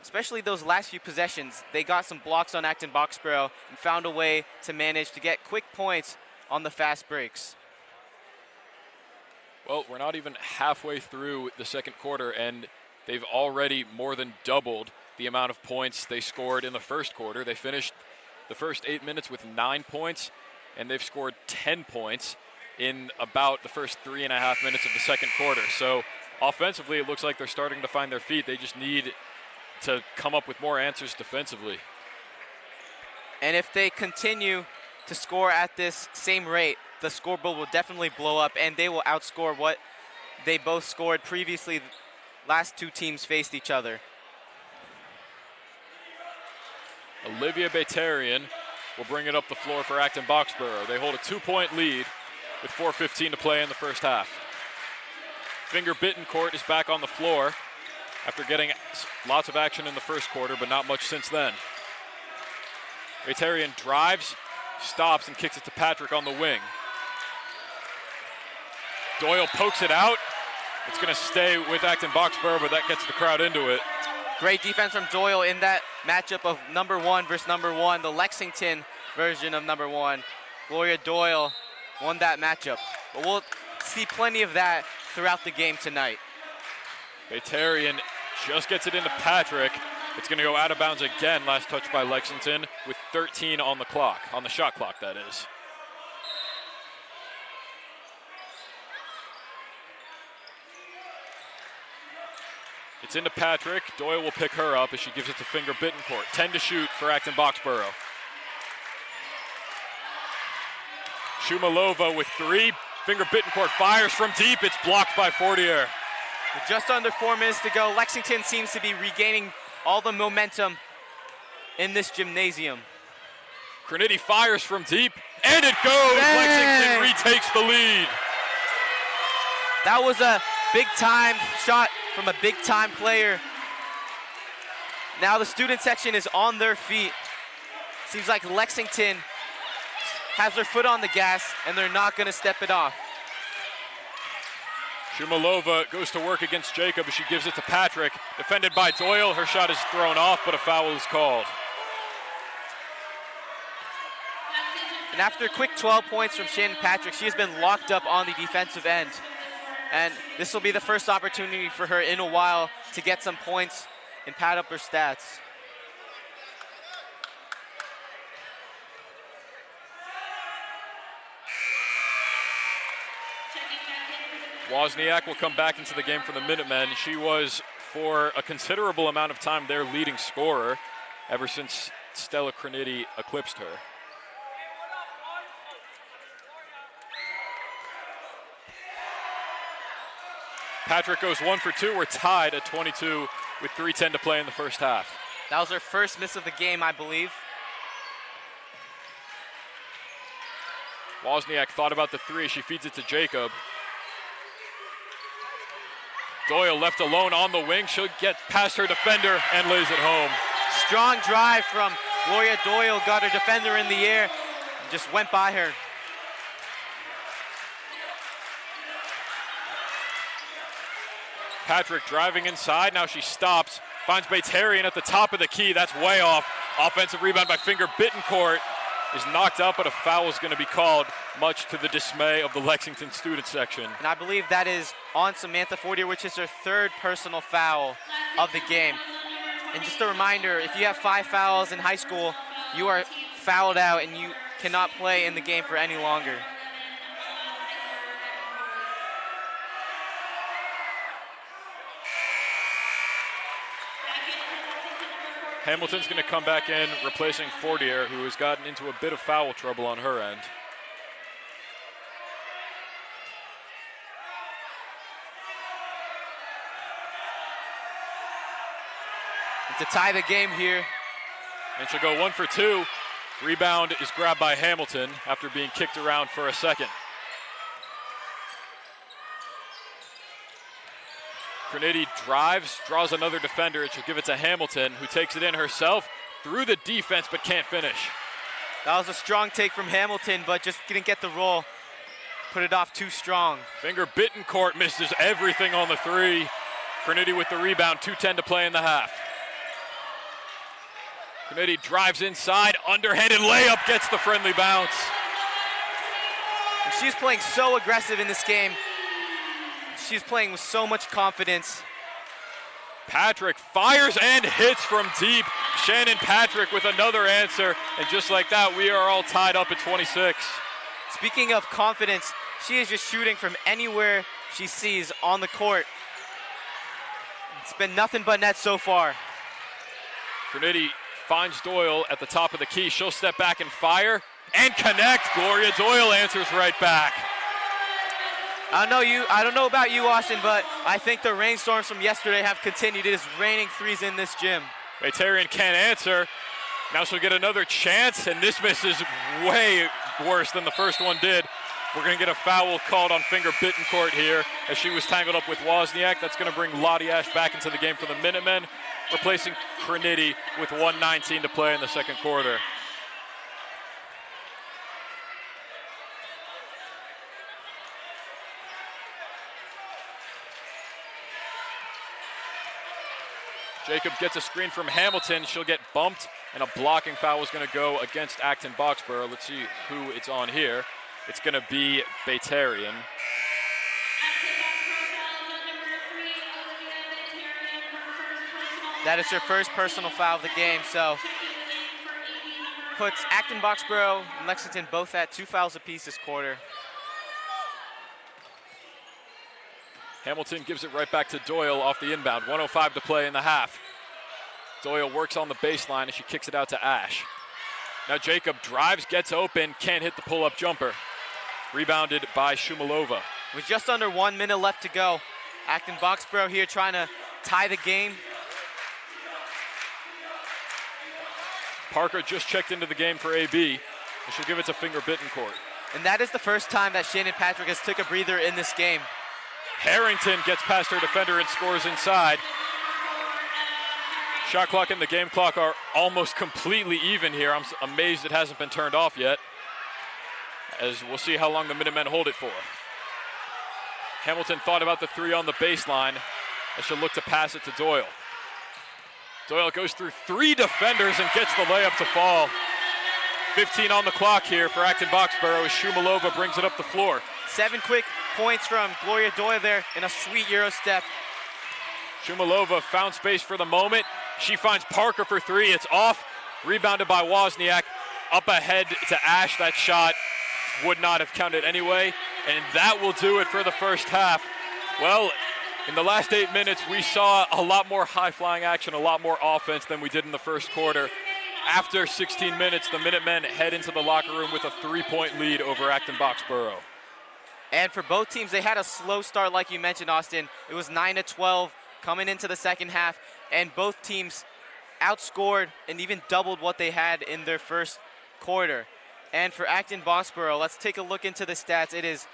Especially those last few possessions. They got some blocks on Acton-Boxborough and found a way to manage to get quick points on the fast breaks. Well, we're not even halfway through the second quarter, and they've already more than doubled the amount of points they scored in the first quarter. They finished the first 8 minutes with 9 points, and they've scored 10 points in about the first 3.5 minutes of the second quarter. So offensively, it looks like they're starting to find their feet. They just need to come up with more answers defensively. And if they continue to score at this same rate, the scoreboard will definitely blow up, and they will outscore what they both scored previously. Last 2 teams faced each other. Olivia Batarian will bring it up the floor for Acton-Boxborough. They hold a 2-point lead with 4:15 to play in the first half. Finger Bittencourt is back on the floor after getting lots of action in the first quarter, but not much since then. Batarian drives, stops, and kicks it to Patrick on the wing. Doyle pokes it out. It's going to stay with Acton-Boxborough, but that gets the crowd into it. Great defense from Doyle in that matchup of number 1 versus number 1, the Lexington version of number 1. Gloria Doyle won that matchup. But we'll see plenty of that throughout the game tonight. Batarian just gets it into Patrick. It's going to go out of bounds again. Last touch by Lexington with 13 on the clock, on the shot clock, that is. It's into Patrick. Doyle will pick her up as she gives it to Finger Bittencourt. 10 to shoot for Acton-Boxborough. Shumalova with 3. Finger Bittencourt fires from deep. It's blocked by Fortier. With just under 4 minutes to go, Lexington seems to be regaining all the momentum in this gymnasium. Crinity fires from deep, and it goes! Dang. Lexington retakes the lead. That was a big-time shot from a big-time player. Now the student section is on their feet. Seems like Lexington has their foot on the gas, and they're not going to step it off. Shumalova goes to work against Jacob as she gives it to Patrick. Defended by Doyle. Her shot is thrown off, but a foul is called. And after a quick 12 points from Shannon Patrick, she has been locked up on the defensive end. And this will be the first opportunity for her in a while to get some points and pad up her stats. Wozniak will come back into the game for the Minutemen. She was, for a considerable amount of time, their leading scorer ever since Stella Croniti eclipsed her. Patrick goes 1 for 2. We're tied at 22 with 3:10 to play in the first half. That was her first miss of the game, I believe. Wozniak thought about the three. She feeds it to Jacob. Doyle left alone on the wing. She'll get past her defender and lays it home. Strong drive from Gloria Doyle, got her defender in the air, and just went by her. Patrick driving inside. Now she stops. Finds Batarian at the top of the key. That's way off. Offensive rebound by Finger Bittencourt is knocked out, but a foul is going to be called, much to the dismay of the Lexington student section. And I believe that is on Samantha Fortier, which is her third personal foul of the game. And just a reminder, if you have 5 fouls in high school, you are fouled out and you cannot play in the game for any longer. Hamilton's going to come back in, replacing Fortier, who has gotten into a bit of foul trouble on her end. And to tie the game here. And she'll go 1 for 2. Rebound is grabbed by Hamilton after being kicked around for a second. Croniti drives, draws another defender, and she'll give it to Hamilton, who takes it in herself through the defense but can't finish. That was a strong take from Hamilton, but just didn't get the roll. Put it off too strong. Finger Bittencourt misses everything on the three. Croniti with the rebound, 2:10 to play in the half. Croniti drives inside, underhanded layup, gets the friendly bounce. And she's playing so aggressive in this game. She's playing with so much confidence. Patrick fires and hits from deep. Shannon Patrick with another answer, and just like that, we are all tied up at 26. Speaking of confidence, she is just shooting from anywhere she sees on the court. It's been nothing but net so far. Croniti finds Doyle at the top of the key. She'll step back and fire and connect. Gloria Doyle answers right back. I don't know about you, Austin, but I think the rainstorms from yesterday have continued. It is raining threes in this gym. Batarian can't answer. Now she'll get another chance, and this miss is way worse than the first one did. We're going to get a foul called on Finger Bittencourt here as she was tangled up with Wozniak. That's going to bring Lottie Ash back into the game for the Minutemen, replacing Croniti with 1:19 to play in the second quarter. Jacob gets a screen from Hamilton. She'll get bumped, and a blocking foul is going to go against Acton-Boxborough. Let's see who it's on here. It's going to be Batarian. That is her first personal foul of the game, so puts Acton-Boxborough and Lexington both at 2 fouls apiece this quarter. Hamilton gives it right back to Doyle off the inbound. 1:05 to play in the half. Doyle works on the baseline and she kicks it out to Ash. Now Jacob drives, gets open, can't hit the pull-up jumper. Rebounded by Shumalova. With just under 1 minute left to go, Acton-Boxborough here trying to tie the game. Parker just checked into the game for AB, and she'll give it to Finger Bittencourt. And that is the first time that Shannon Patrick has took a breather in this game. Harrington gets past her defender and scores inside. Shot clock and the game clock are almost completely even here. I'm amazed it hasn't been turned off yet, as we'll see how long the Minutemen hold it for. Hamilton thought about the three on the baseline. And she'll look to pass it to Doyle. Doyle goes through three defenders and gets the layup to fall. 15 on the clock here for Acton-Boxborough as Shumalova brings it up the floor. 7 quick points from Gloria Doyle there in a sweet Euro step. Shumalova found space for the moment. She finds Parker for three. It's off. Rebounded by Wozniak. Up ahead to Ash. That shot would not have counted anyway. And that will do it for the first half. Well, in the last 8 minutes, we saw a lot more high-flying action, a lot more offense than we did in the first quarter. After 16 minutes, the Minutemen head into the locker room with a 3-point lead over Acton-Boxborough. And for both teams, they had a slow start, like you mentioned, Austin. It was 9-12 coming into the second half, and both teams outscored and even doubled what they had in their first quarter. And for Acton-Boxborough, let's take a look into the stats. It is,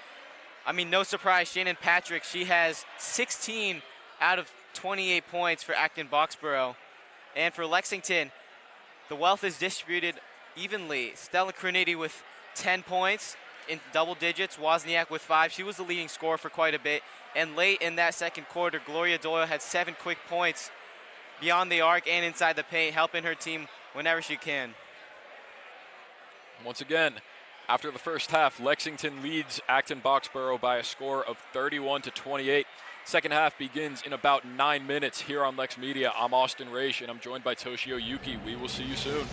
I mean, no surprise, Shannon Patrick, she has 16 out of 28 points for Acton-Boxborough. And for Lexington, the wealth is distributed evenly. Stella Crinity with 10 points in double digits, Wozniak with 5. She was the leading scorer for quite a bit. And late in that second quarter, Gloria Doyle had 7 quick points beyond the arc and inside the paint, helping her team whenever she can. Once again, after the first half, Lexington leads Acton-Boxborough by a score of 31-28. Second half begins in about 9 minutes here on LexMedia. I'm Austin Raish, and I'm joined by Toshio Yuki. We will see you soon.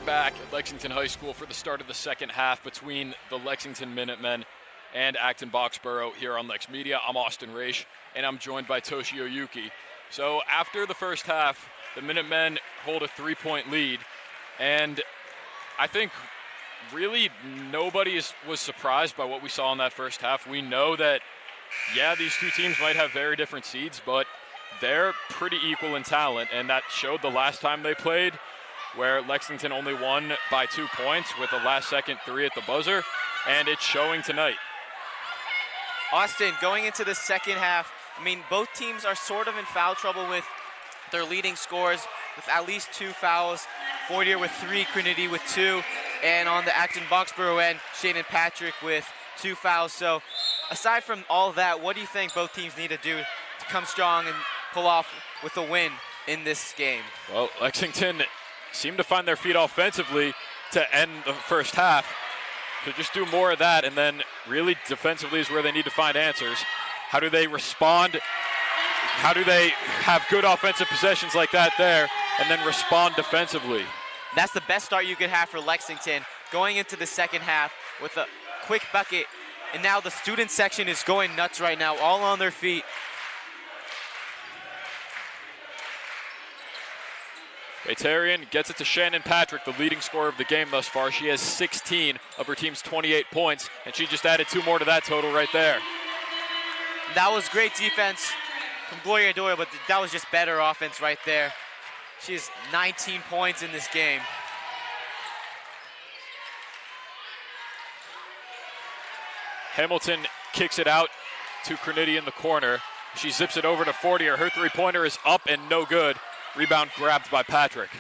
back at Lexington High School for the start of the second half between the Lexington Minutemen and Acton-Boxborough here on LexMedia. I'm Austin Raish, and I'm joined by Toshio Yuki. So after the first half, the Minutemen hold a 3-point lead, and I think really nobody was surprised by what we saw in that first half. We know that, yeah, these two teams might have very different seeds, but they're pretty equal in talent, and that showed the last time they played, where Lexington only won by 2 points with a last-second three at the buzzer, and it's showing tonight. Austin, going into the second half, I mean, both teams are sort of in foul trouble with their leading scorers with at least 2 fouls. Fortier with 3, Trinity with 2, and on the Acton-Boxborough end, Shane and Patrick with 2 fouls. So aside from all that, what do you think both teams need to do to come strong and pull off with a win in this game? Well, Lexington seemed to find their feet offensively to end the first half. So just do more of that, and then really defensively is where they need to find answers. How do they respond? How do they have good offensive possessions like that there and then respond defensively? That's the best start you could have for Lexington, going into the second half with a quick bucket. And now the student section is going nuts right now, all on their feet. Baytarian gets it to Shannon Patrick, the leading scorer of the game thus far. She has 16 of her team's 28 points, and she just added 2 more to that total right there. That was great defense from Gloria Doyle, but that was just better offense right there. She has 19 points in this game. Hamilton kicks it out to Trinity in the corner. She zips it over to Fortier. Her three-pointer is up and no good. Rebound grabbed by Patrick.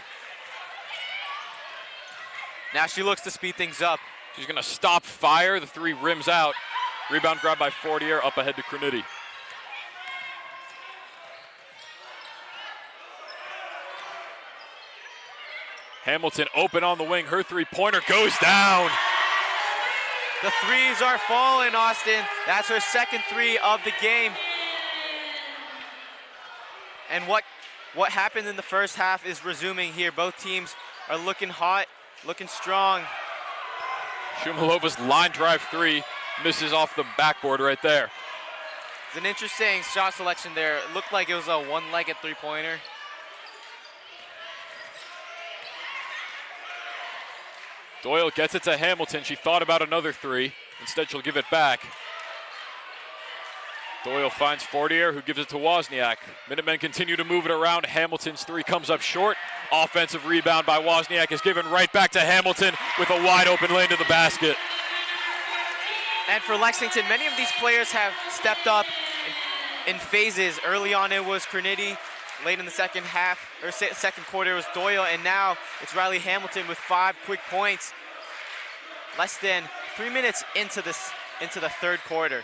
Now she looks to speed things up. She's going to stop fire. The 3 rims out. Rebound grabbed by Fortier, up ahead to Trinity. Hamilton open on the wing. Her three-pointer goes down. The threes are falling, Austin. That's her second 3 of the game. And what happened in the first half is resuming here. Both teams are looking hot, looking strong. Shumalova's line drive 3 misses off the backboard right there. It's an interesting shot selection there. It looked like it was a one-legged three-pointer. Doyle gets it to Hamilton. She thought about another 3. Instead, she'll give it back. Doyle finds Fortier, who gives it to Wozniak. Minutemen continue to move it around. Hamilton's 3 comes up short. Offensive rebound by Wozniak is given right back to Hamilton with a wide open lane to the basket. And for Lexington, many of these players have stepped up in phases. Early on it was Trinity. Late in the second half, or second quarter, it was Doyle, and now it's Riley Hamilton with 5 quick points. Less than 3 minutes into the third quarter.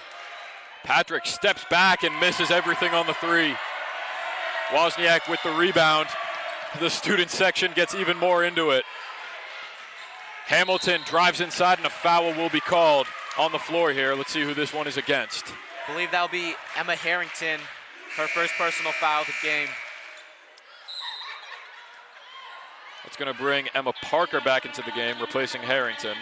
Patrick steps back and misses everything on the 3. Wozniak with the rebound. The student section gets even more into it. Hamilton drives inside and a foul will be called on the floor here. Let's see who this one is against. I believe that'll be Emma Harrington, her first personal foul of the game. That's going to bring Emma Parker back into the game, replacing Harrington.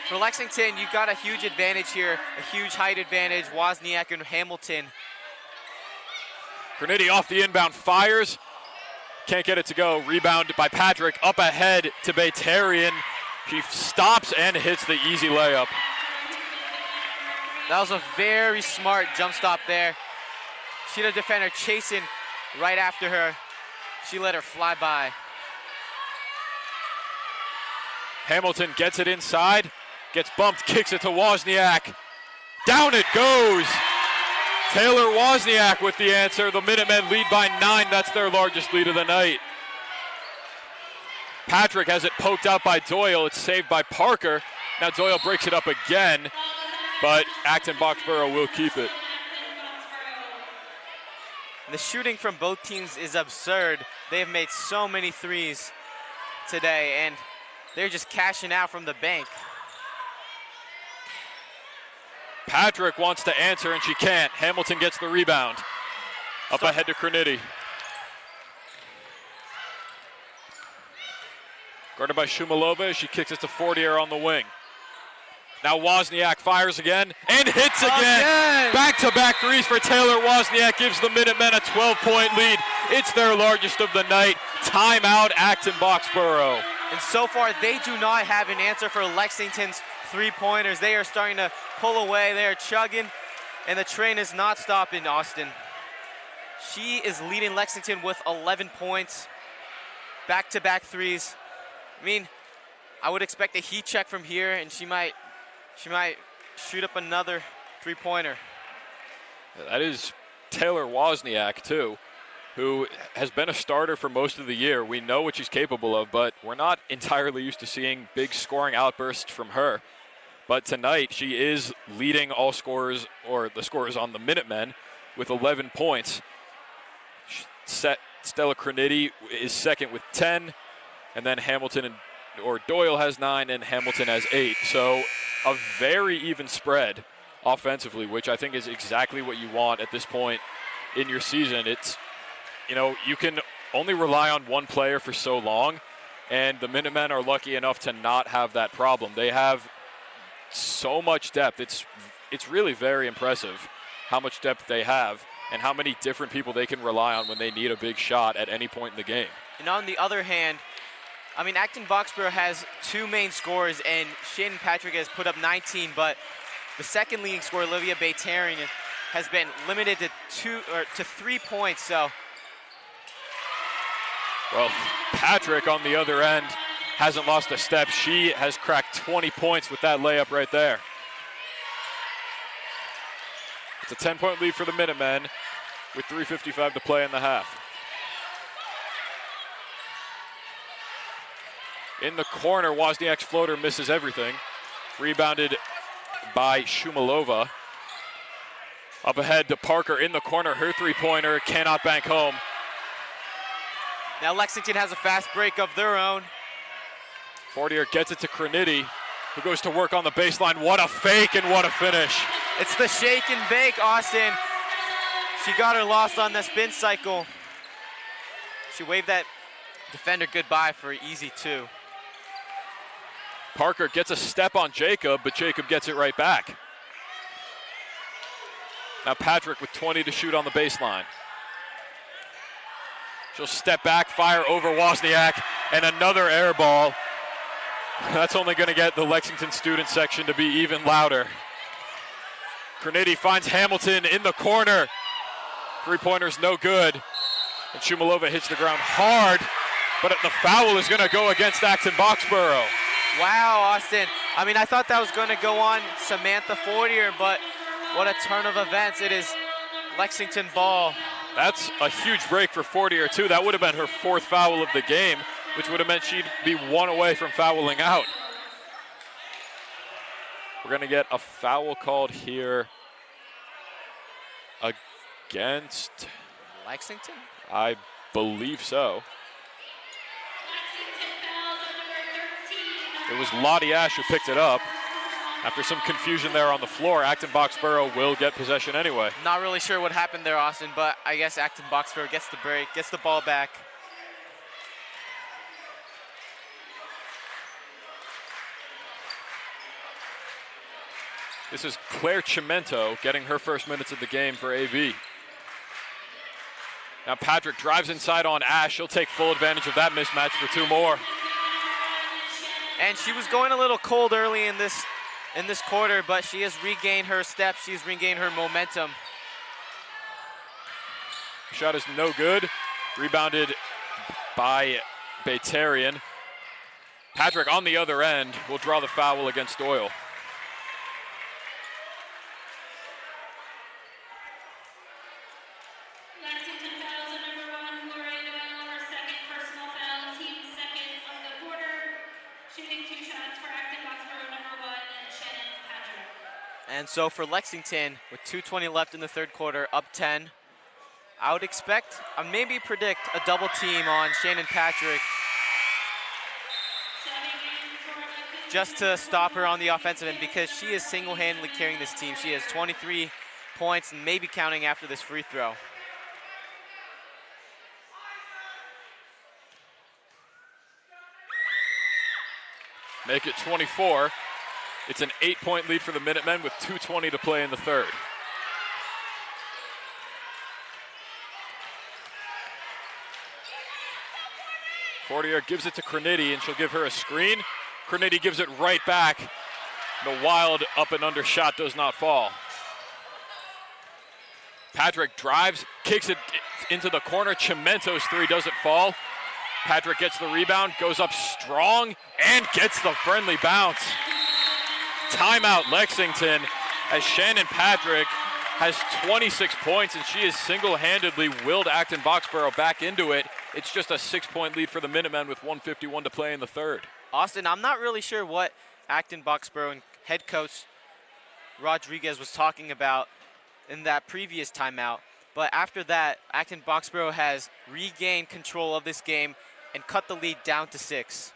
For Lexington, you've got a huge advantage here, a huge height advantage. Wozniak and Hamilton. Trinity off the inbound, fires. Can't get it to go. Rebound by Patrick, up ahead to Baytarian. She stops and hits the easy layup. That was a very smart jump stop there. She had a defender chasing right after her. She let her fly by. Hamilton gets it inside, gets bumped, kicks it to Wozniak. Down it goes. Taylor Wozniak with the answer. The Minutemen lead by 9. That's their largest lead of the night. Patrick has it poked out by Doyle. It's saved by Parker. Now Doyle breaks it up again, but Acton-Boxborough will keep it. The shooting from both teams is absurd. They have made so many threes today, and they're just cashing out from the bank. Patrick wants to answer, and she can't. Hamilton gets the rebound. Up ahead to Trinity. Guarded by Shumalova. She kicks it to Fortier on the wing. Now Wozniak fires again and hits again. Back-to-back threes for Taylor Wozniak gives the Minutemen a 12-point lead. It's their largest of the night. Timeout, Acton-Boxborough. And so far, they do not have an answer for Lexington's three-pointers. They are starting to pull away. They are chugging, and the train is not stopping, Austin. She is leading Lexington with 11 points. Back-to-back threes. I mean, I would expect a heat check from here, and she might shoot up another three-pointer. That is Taylor Wozniak, too, who has been a starter for most of the year. We know what she's capable of, but we're not entirely used to seeing big scoring outbursts from her. But tonight, she is leading all scorers, or the scorers on the Minutemen, with 11 points. Stella Cronidi is second with 10, and then Doyle has 9, and Hamilton has 8. So a very even spread offensively, which I think is exactly what you want at this point in your season. It's, you can only rely on one player for so long, and the Minutemen are lucky enough to not have that problem. They have so much depth. It's really very impressive how much depth they have and how many different people they can rely on when they need a big shot at any point in the game. And on the other hand, I mean, Acton-Boxborough has 2 main scorers, and Shannon Patrick has put up 19, but the second leading scorer, Olivia Baytarian, has been limited to 3 points. So, well, Patrick on the other end hasn't lost a step. She has cracked 20 points with that layup right there. It's a 10-point lead for the Minutemen with 3:55 to play in the half. In the corner, Wozniak's floater misses everything. Rebounded by Shumalova. Up ahead to Parker in the corner. Her three-pointer cannot bank home. Now Lexington has a fast break of their own. Fortier gets it to Cronidi, who goes to work on the baseline. What a fake and what a finish. It's the shake and bake, Austin. She got her lost on the spin cycle. She waved that defender goodbye for easy 2. Parker gets a step on Jacob, but Jacob gets it right back. Now Patrick with 20 to shoot on the baseline. She'll step back, fire over Wozniak, and another air ball. That's only going to get the Lexington student section to be even louder. Cronidi finds Hamilton in the corner. Three-pointer's no good. And Shumalova hits the ground hard, but the foul is going to go against Acton-Boxborough. Wow, Austin. I mean, I thought that was going to go on Samantha Fortier, but what a turn of events. It is Lexington ball. That's a huge break for Fortier, too. That would have been her 4th foul of the game, which would have meant she'd be 1 away from fouling out. We're going to get a foul called here against Lexington? I believe so. It was Lottie Ash who picked it up. After some confusion there on the floor, Acton-Boxborough will get possession anyway. Not really sure what happened there, Austin, but I guess Acton-Boxborough gets the break, gets the ball back. This is Claire Chimento getting her first minutes of the game for AB. Now Patrick drives inside on Ash. She'll take full advantage of that mismatch for 2 more. And she was going a little cold early in this quarter, but she has regained her step. She's regained her momentum. Shot is no good. Rebounded by Baytarian. Patrick on the other end will draw the foul against Doyle. Lexington fouls on number 1, Gloria Doyle, her 2nd personal foul, team 2nd of the quarter. Shooting 2 shots for Acton-Boxborough, number 1, Shannon Patrick. And so for Lexington, with 2:20 left in the 3rd quarter, up 10, I would expect, maybe predict a double team on Shannon Patrick just to stop her on the offensive end, because she is single-handedly carrying this team. She has 23 points and maybe counting after this free throw. make it 24. It's an 8-point lead for the Minutemen with 2:20 to play in the third. Fortier gives it to Crinity, and she'll give her a screen. Crinity gives it right back. The wild up and under shot does not fall. Patrick drives, kicks it into the corner. Chimento's three doesn't fall. Patrick gets the rebound, goes up strong, and gets the friendly bounce. Timeout Lexington, as Shannon Patrick has 26 points, and she has single-handedly willed Acton-Boxborough back into it. It's just a 6-point lead for the Minutemen with 1:51 to play in the third. Austin, I'm not really sure what Acton-Boxborough head coach Rodriguez was talking about in that previous timeout, but after that, Acton-Boxborough has regained control of this game and cut the lead down to 6.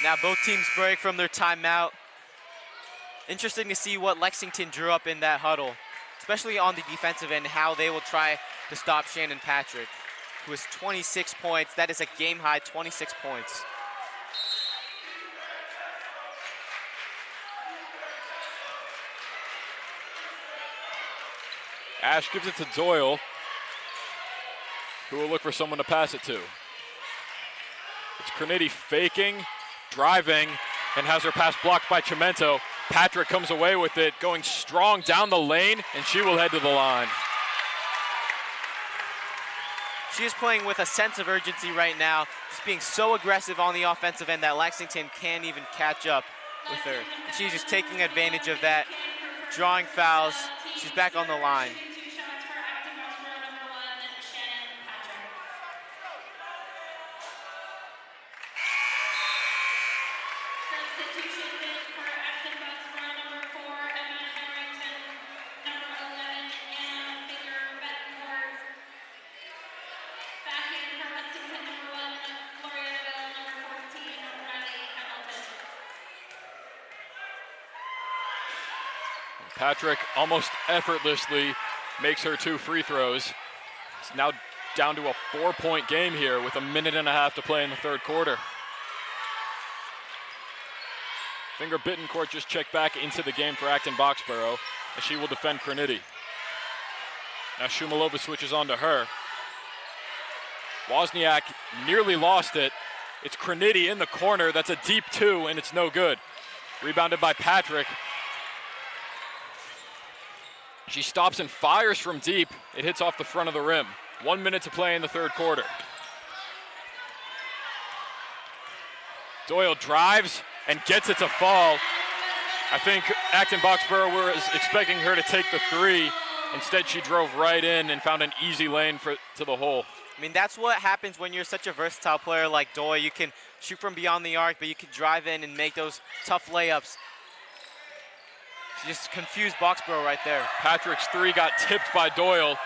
Now both teams break from their timeout. Interesting to see what Lexington drew up in that huddle, especially on the defensive end, how they will try to stop Shannon Patrick, who has 26 points. That is a game-high 26 points. Ash gives it to Doyle, who will look for someone to pass it to. It's Crinity faking, driving, and has her pass blocked by Chimento. Patrick comes away with it, going strong down the lane, and she will head to the line. She is playing with a sense of urgency right now, just being so aggressive on the offensive end that Lexington can't even catch up with her. And she's just taking advantage of that, drawing fouls. She's back on the line. Patrick almost effortlessly makes her 2 free throws. It's now down to a 4-point game here with 1.5 minutes to play in the third quarter. Finger Bittencourt just checked back into the game for Acton-Boxborough, and she will defend Crinity. Now Shumalova switches on to her. Wozniak nearly lost it. It's Crinity in the corner. That's a deep 2, and it's no good. Rebounded by Patrick. She stops and fires from deep. It hits off the front of the rim. 1 minute to play in the third quarter. Doyle drives and gets it to fall. I think Acton-Boxborough was expecting her to take the 3. Instead, she drove right in and found an easy lane to the hole. I mean, that's what happens when you're such a versatile player like Doyle. You can shoot from beyond the arc, but you can drive in and make those tough layups. She just confused Boxborough right there. Patrick's 3 got tipped by Doyle.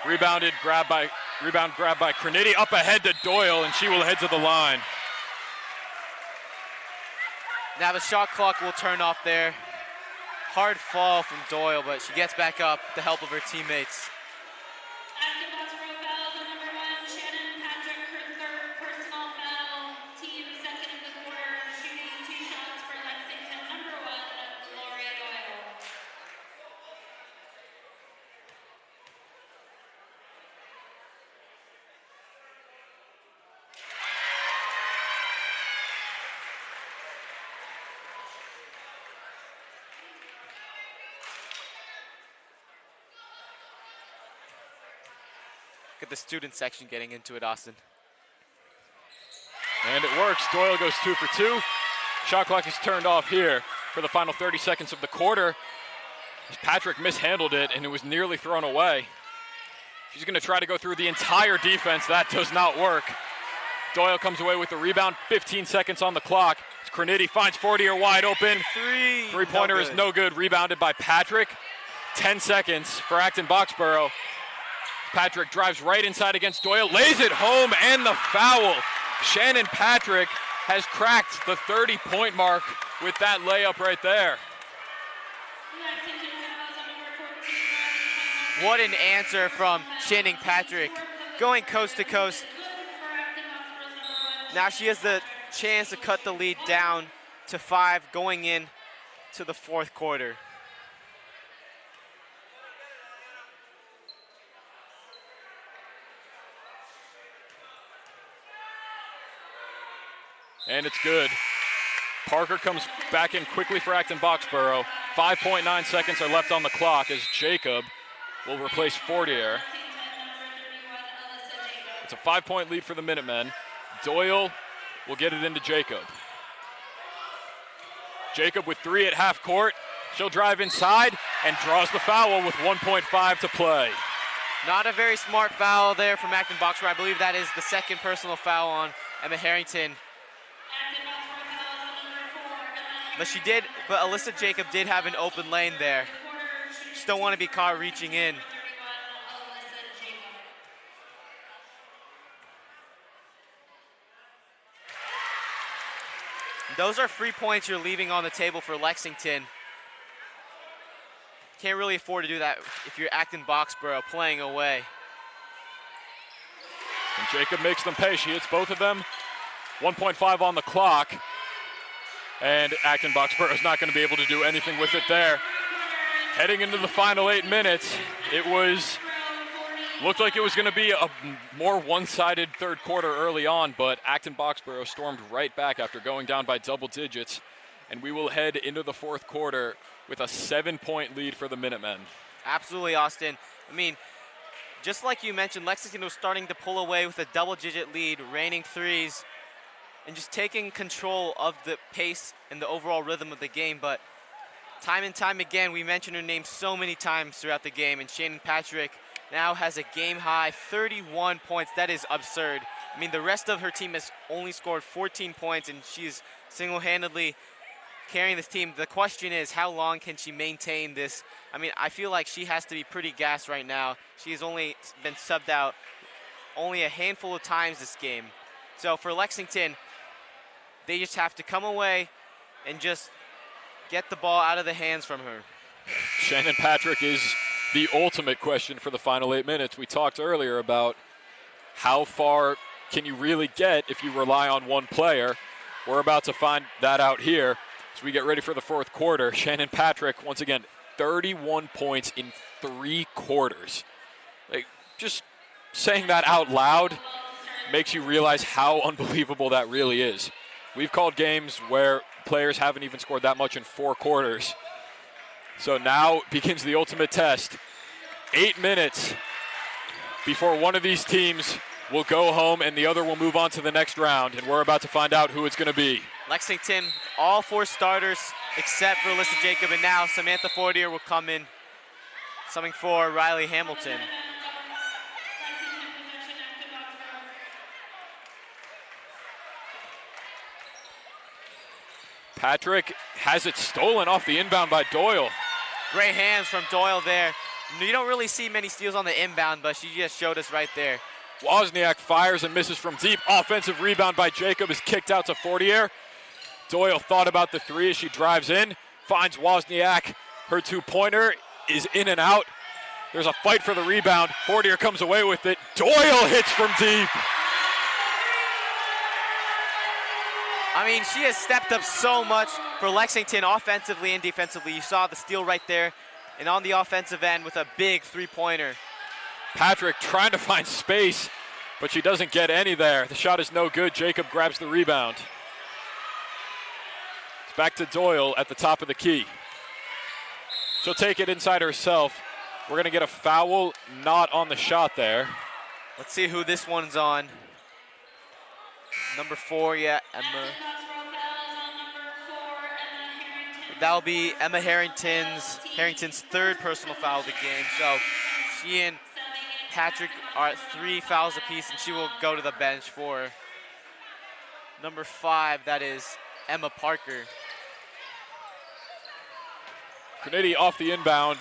Rebound grabbed by Crinity. Up ahead to Doyle, and she will head to the line. Now the shot clock will turn off there. Hard fall from Doyle, but she gets back up with the help of her teammates. Acton-Boxborough fouls on number 1, Shannon Patrick, her 3rd personal foul. Team second of the quarter, shooting 2 shots for Lexington. Number 1, Gloria Doyle. Look at the student section getting into it, Austin. And it works. Doyle goes 2 for 2. Shot clock is turned off here for the final 30 seconds of the quarter. Patrick mishandled it, and it was nearly thrown away. She's going to try to go through the entire defense. That does not work. Doyle comes away with the rebound, 15 seconds on the clock. Cronity finds Fortier wide open. Three-pointer is no good, rebounded by Patrick. 10 seconds for Acton-Boxborough. Patrick drives right inside against Doyle, lays it home, and the foul. Shannon Patrick has cracked the 30-point mark with that layup right there. What an answer from Shannon Patrick, going coast to coast. Now she has the chance to cut the lead down to 5 going in to the fourth quarter. And it's good. Parker comes back in quickly for Acton-Boxborough. 5.9 seconds are left on the clock as Jacob will replace Fortier. It's a 5-point lead for the Minutemen. Doyle will get it into Jacob. Jacob with 3 at half court. She'll drive inside and draws the foul with 1.5 to play. Not a very smart foul there from Acton-Boxborough. I believe that is the second personal foul on Emma Harrington. But Alyssa Jacob did have an open lane there. Just don't want to be caught reaching in. Those are free points you're leaving on the table for Lexington. Can't really afford to do that if you're Acton-Boxborough playing away. And Jacob makes them pay. She hits both of them. 1.5 on the clock. And Acton-Boxborough is not going to be able to do anything with it there. Heading into the final 8 minutes, looked like it was going to be a more one-sided third quarter early on, but Acton-Boxborough stormed right back after going down by double digits. And we will head into the fourth quarter with a 7-point lead for the Minutemen. Absolutely, Austin. I mean, just like you mentioned, Lexington was starting to pull away with a double-digit lead, raining threes, and just taking control of the pace and the overall rhythm of the game. But time and time again, we mentioned her name so many times throughout the game, and Shannon Patrick now has a game-high 31 points. That is absurd. I mean, the rest of her team has only scored 14 points, and she's single-handedly carrying this team. The question is, how long can she maintain this? I mean, I feel like she has to be pretty gassed right now. She's only been subbed out only a handful of times this game. So for Lexington, they just have to come away and just get the ball out of the hands from her. Shannon Patrick is the ultimate question for the final 8 minutes. We talked earlier about how far can you really get if you rely on one player. We're about to find that out here as we get ready for the fourth quarter. Shannon Patrick, once again, 31 points in 3 quarters. Like, just saying that out loud makes you realize how unbelievable that really is. We've called games where players haven't even scored that much in 4 quarters. So now begins the ultimate test. 8 minutes before one of these teams will go home and the other will move on to the next round, and we're about to find out who it's going to be. Lexington, all 4 starters except for Alyssa Jacob, and now Samantha Fortier will come in, subbing for Riley Hamilton. Patrick has it stolen off the inbound by Doyle. Great hands from Doyle there. You don't really see many steals on the inbound, but she just showed us right there. Wozniak fires and misses from deep. Offensive rebound by Jacob is kicked out to Fortier. Doyle thought about the 3 as she drives in, finds Wozniak. Her 2-pointer is in and out. There's a fight for the rebound. Fortier comes away with it. Doyle hits from deep. I mean, she has stepped up so much for Lexington offensively and defensively. You saw the steal right there, and on the offensive end with a big 3-pointer. Patrick trying to find space, but she doesn't get any there. The shot is no good. Jacob grabs the rebound. It's back to Doyle at the top of the key. She'll take it inside herself. We're going to get a foul, not on the shot there. Let's see who this one's on. Number 4, yeah, Emma. That'll be Emma Harrington's 3rd personal foul of the game. So she and Patrick are at 3 fouls apiece, and she will go to the bench for number 5, that is Emma Parker. Grenady off the inbound,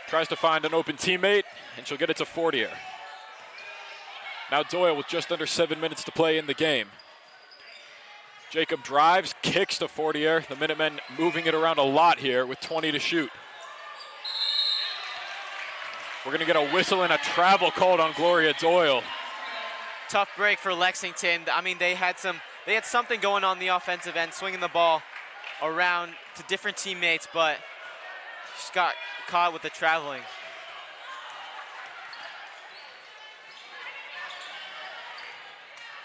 tries to find an open teammate, and she'll get it to Fortier. Now Doyle with just under 7 minutes to play in the game. Jacob drives, kicks to Fortier. The Minutemen moving it around a lot here with 20 to shoot. We're gonna get a whistle and a travel called on Gloria Doyle. Tough break for Lexington. I mean, they had something going on the offensive end, swinging the ball around to different teammates, but just got caught with the traveling.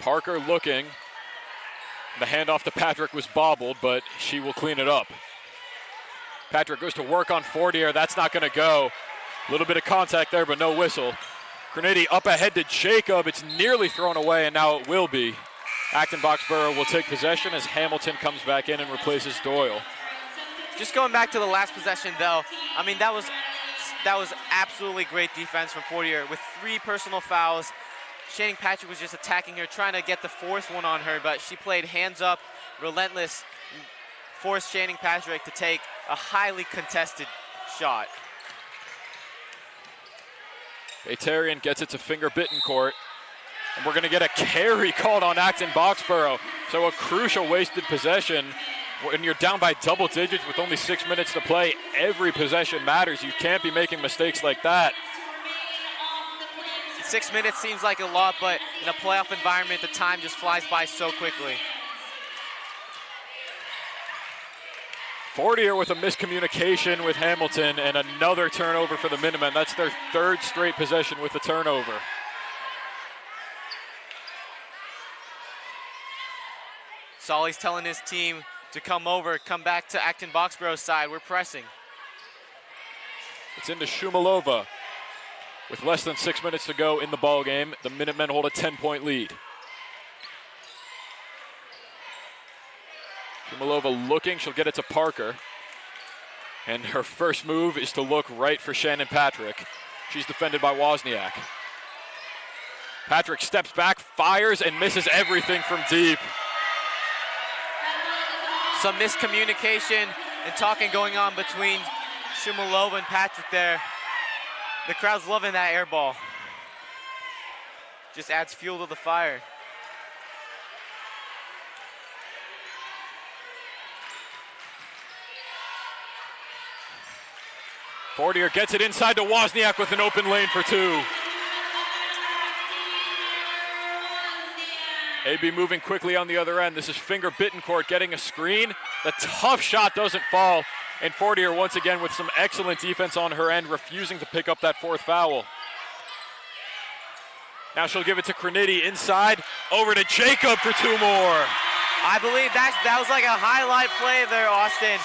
Parker looking. The handoff to Patrick was bobbled, but she will clean it up. Patrick goes to work on Fortier. That's not going to go. A little bit of contact there, but no whistle. Grenady up ahead to Jacob. It's nearly thrown away, and now it will be. Acton-Boxborough will take possession as Hamilton comes back in and replaces Doyle. Just going back to the last possession, though, I mean, that was absolutely great defense from Fortier with 3 personal fouls. Channing Patrick was just attacking her, trying to get the 4th one on her, but she played hands up, relentless, forced Channing Patrick to take a highly contested shot. Baytarian gets it to Finger Bittencourt, and we're going to get a carry called on Acton-Boxborough. So a crucial wasted possession. When you're down by double digits with only 6 minutes to play, every possession matters. You can't be making mistakes like that. 6 minutes seems like a lot, but in a playoff environment, the time just flies by so quickly. Fortier with a miscommunication with Hamilton and another turnover for the Minutemen. That's their 3rd straight possession with a turnover. Solly's telling his team to come back to Acton-Boxborough's side. We're pressing. It's into Shumalova. With less than 6 minutes to go in the ball game, the Minutemen hold a 10-point lead. Shumalova looking, she'll get it to Parker. And her first move is to look right for Shannon Patrick. She's defended by Wozniak. Patrick steps back, fires, and misses everything from deep. Some miscommunication and talking going on between Shumalova and Patrick there. The crowd's loving that air ball. Just adds fuel to the fire. Fortier gets it inside to Wozniak with an open lane for 2. AB moving quickly on the other end. This is Finger Bittencourt getting a screen. The tough shot doesn't fall. And Fortier once again with some excellent defense on her end, refusing to pick up that 4th foul. Now she'll give it to Grenady inside, over to Jacob for 2 more. I believe that was like a highlight play there, Austin.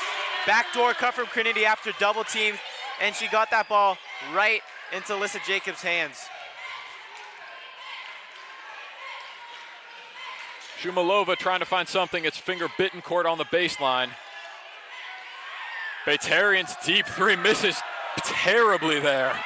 Backdoor cut from Grenady after double team, and she got that ball right into Alyssa Jacobs' hands. Shumalova trying to find something. It's Finger Bittencourt on the baseline. Baytarian's deep 3 misses terribly there.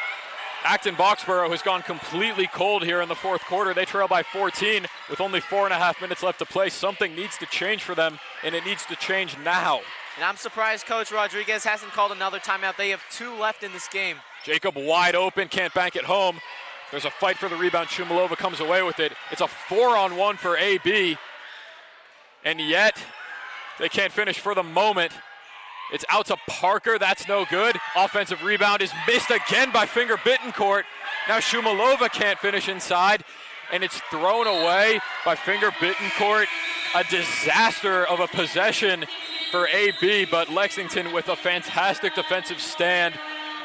Acton-Boxborough has gone completely cold here in the 4th quarter. They trail by 14 with only 4.5 minutes left to play. Something needs to change for them, and it needs to change now. And I'm surprised Coach Rodriguez hasn't called another timeout. They have 2 left in this game. Jacob wide open, can't bank it home. There's a fight for the rebound. Shumalova comes away with it. It's a 4-on-1 for AB. And yet, they can't finish for the moment. It's out to Parker, that's no good. Offensive rebound is missed again by Finger Bittencourt. Now Shumalova can't finish inside, and it's thrown away by Finger Bittencourt. A disaster of a possession for AB, but Lexington with a fantastic defensive stand,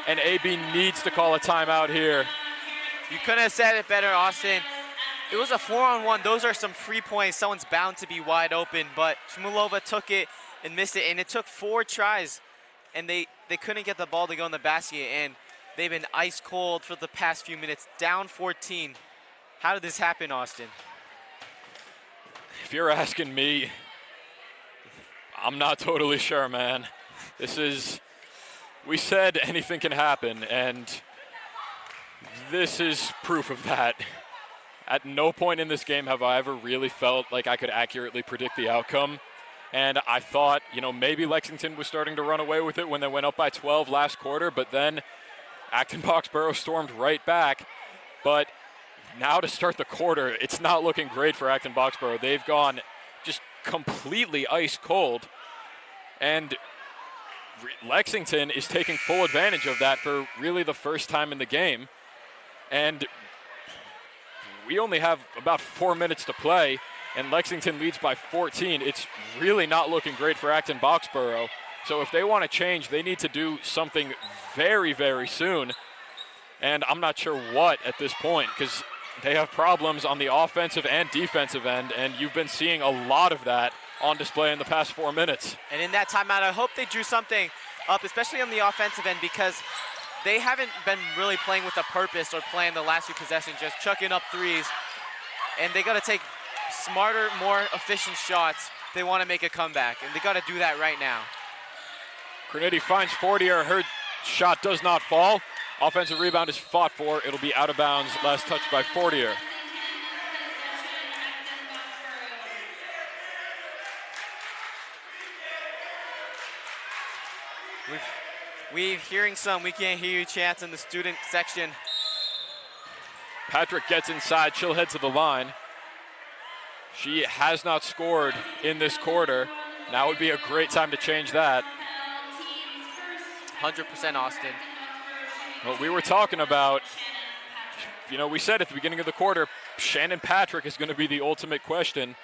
and AB needs to call a timeout here. You couldn't have said it better, Austin. It was a 4-on-1. Those are some free points. Someone's bound to be wide open, but Shumalova took it and missed it, and it took 4 tries, and they couldn't get the ball to go in the basket, and they've been ice cold for the past few minutes, down 14. How did this happen, Austin? If you're asking me, I'm not totally sure, man. We said anything can happen, and this is proof of that. At no point in this game have I ever really felt like I could accurately predict the outcome. And I thought, maybe Lexington was starting to run away with it when they went up by 12 last quarter, but then Acton-Boxborough stormed right back. But now to start the quarter, it's not looking great for Acton-Boxborough. They've gone just completely ice cold. And Lexington is taking full advantage of that for really the first time in the game. And we only have about 4 minutes to play, and Lexington leads by 14. It's really not looking great for Acton-Boxborough. So if they want to change, they need to do something very, very soon. And I'm not sure what at this point, because they have problems on the offensive and defensive end, and you've been seeing a lot of that on display in the past 4 minutes. And in that timeout, I hope they drew something up, especially on the offensive end, because they haven't been really playing with a purpose or playing the last few possessions, just chucking up threes. And they got to take smarter, more efficient shots. They want to make a comeback, and they got to do that right now. Cornetti finds Fortier. Her shot does not fall. Offensive rebound is fought for. It'll be out of bounds. Last touch by Fortier. We're hearing some "we can't hear you" chants in the student section. Patrick gets inside. She'll head to the line. She has not scored in this quarter. Now would be a great time to change that. 100% Austin. What we were talking about, we said at the beginning of the quarter, Shannon Patrick is going to be the ultimate question.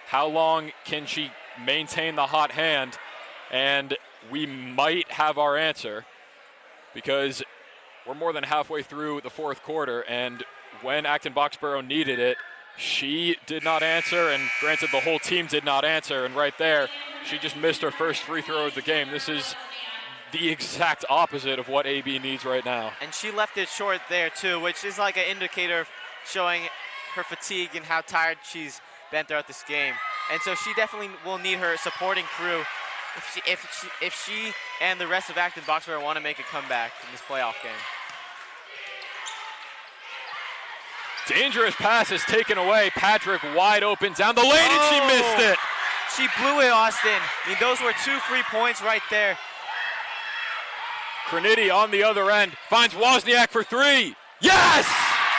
How long can she maintain the hot hand? And we might have our answer, because we're more than halfway through the fourth quarter, and when Acton-Boxborough needed it, she did not answer, and granted the whole team did not answer, and right there she just missed her first free throw of the game. This is the exact opposite of what AB needs right now. And she left it short there too, which is like an indicator showing her fatigue and how tired she's been throughout this game. And so she definitely will need her supporting crew if she and the rest of Acton-Boxborough want to make a comeback in this playoff game. Dangerous pass is taken away. Patrick wide open down the lane, and she missed it. She blew it, Austin. I mean, those were 2 free points right there. Cornetti on the other end finds Wozniak for 3. Yes!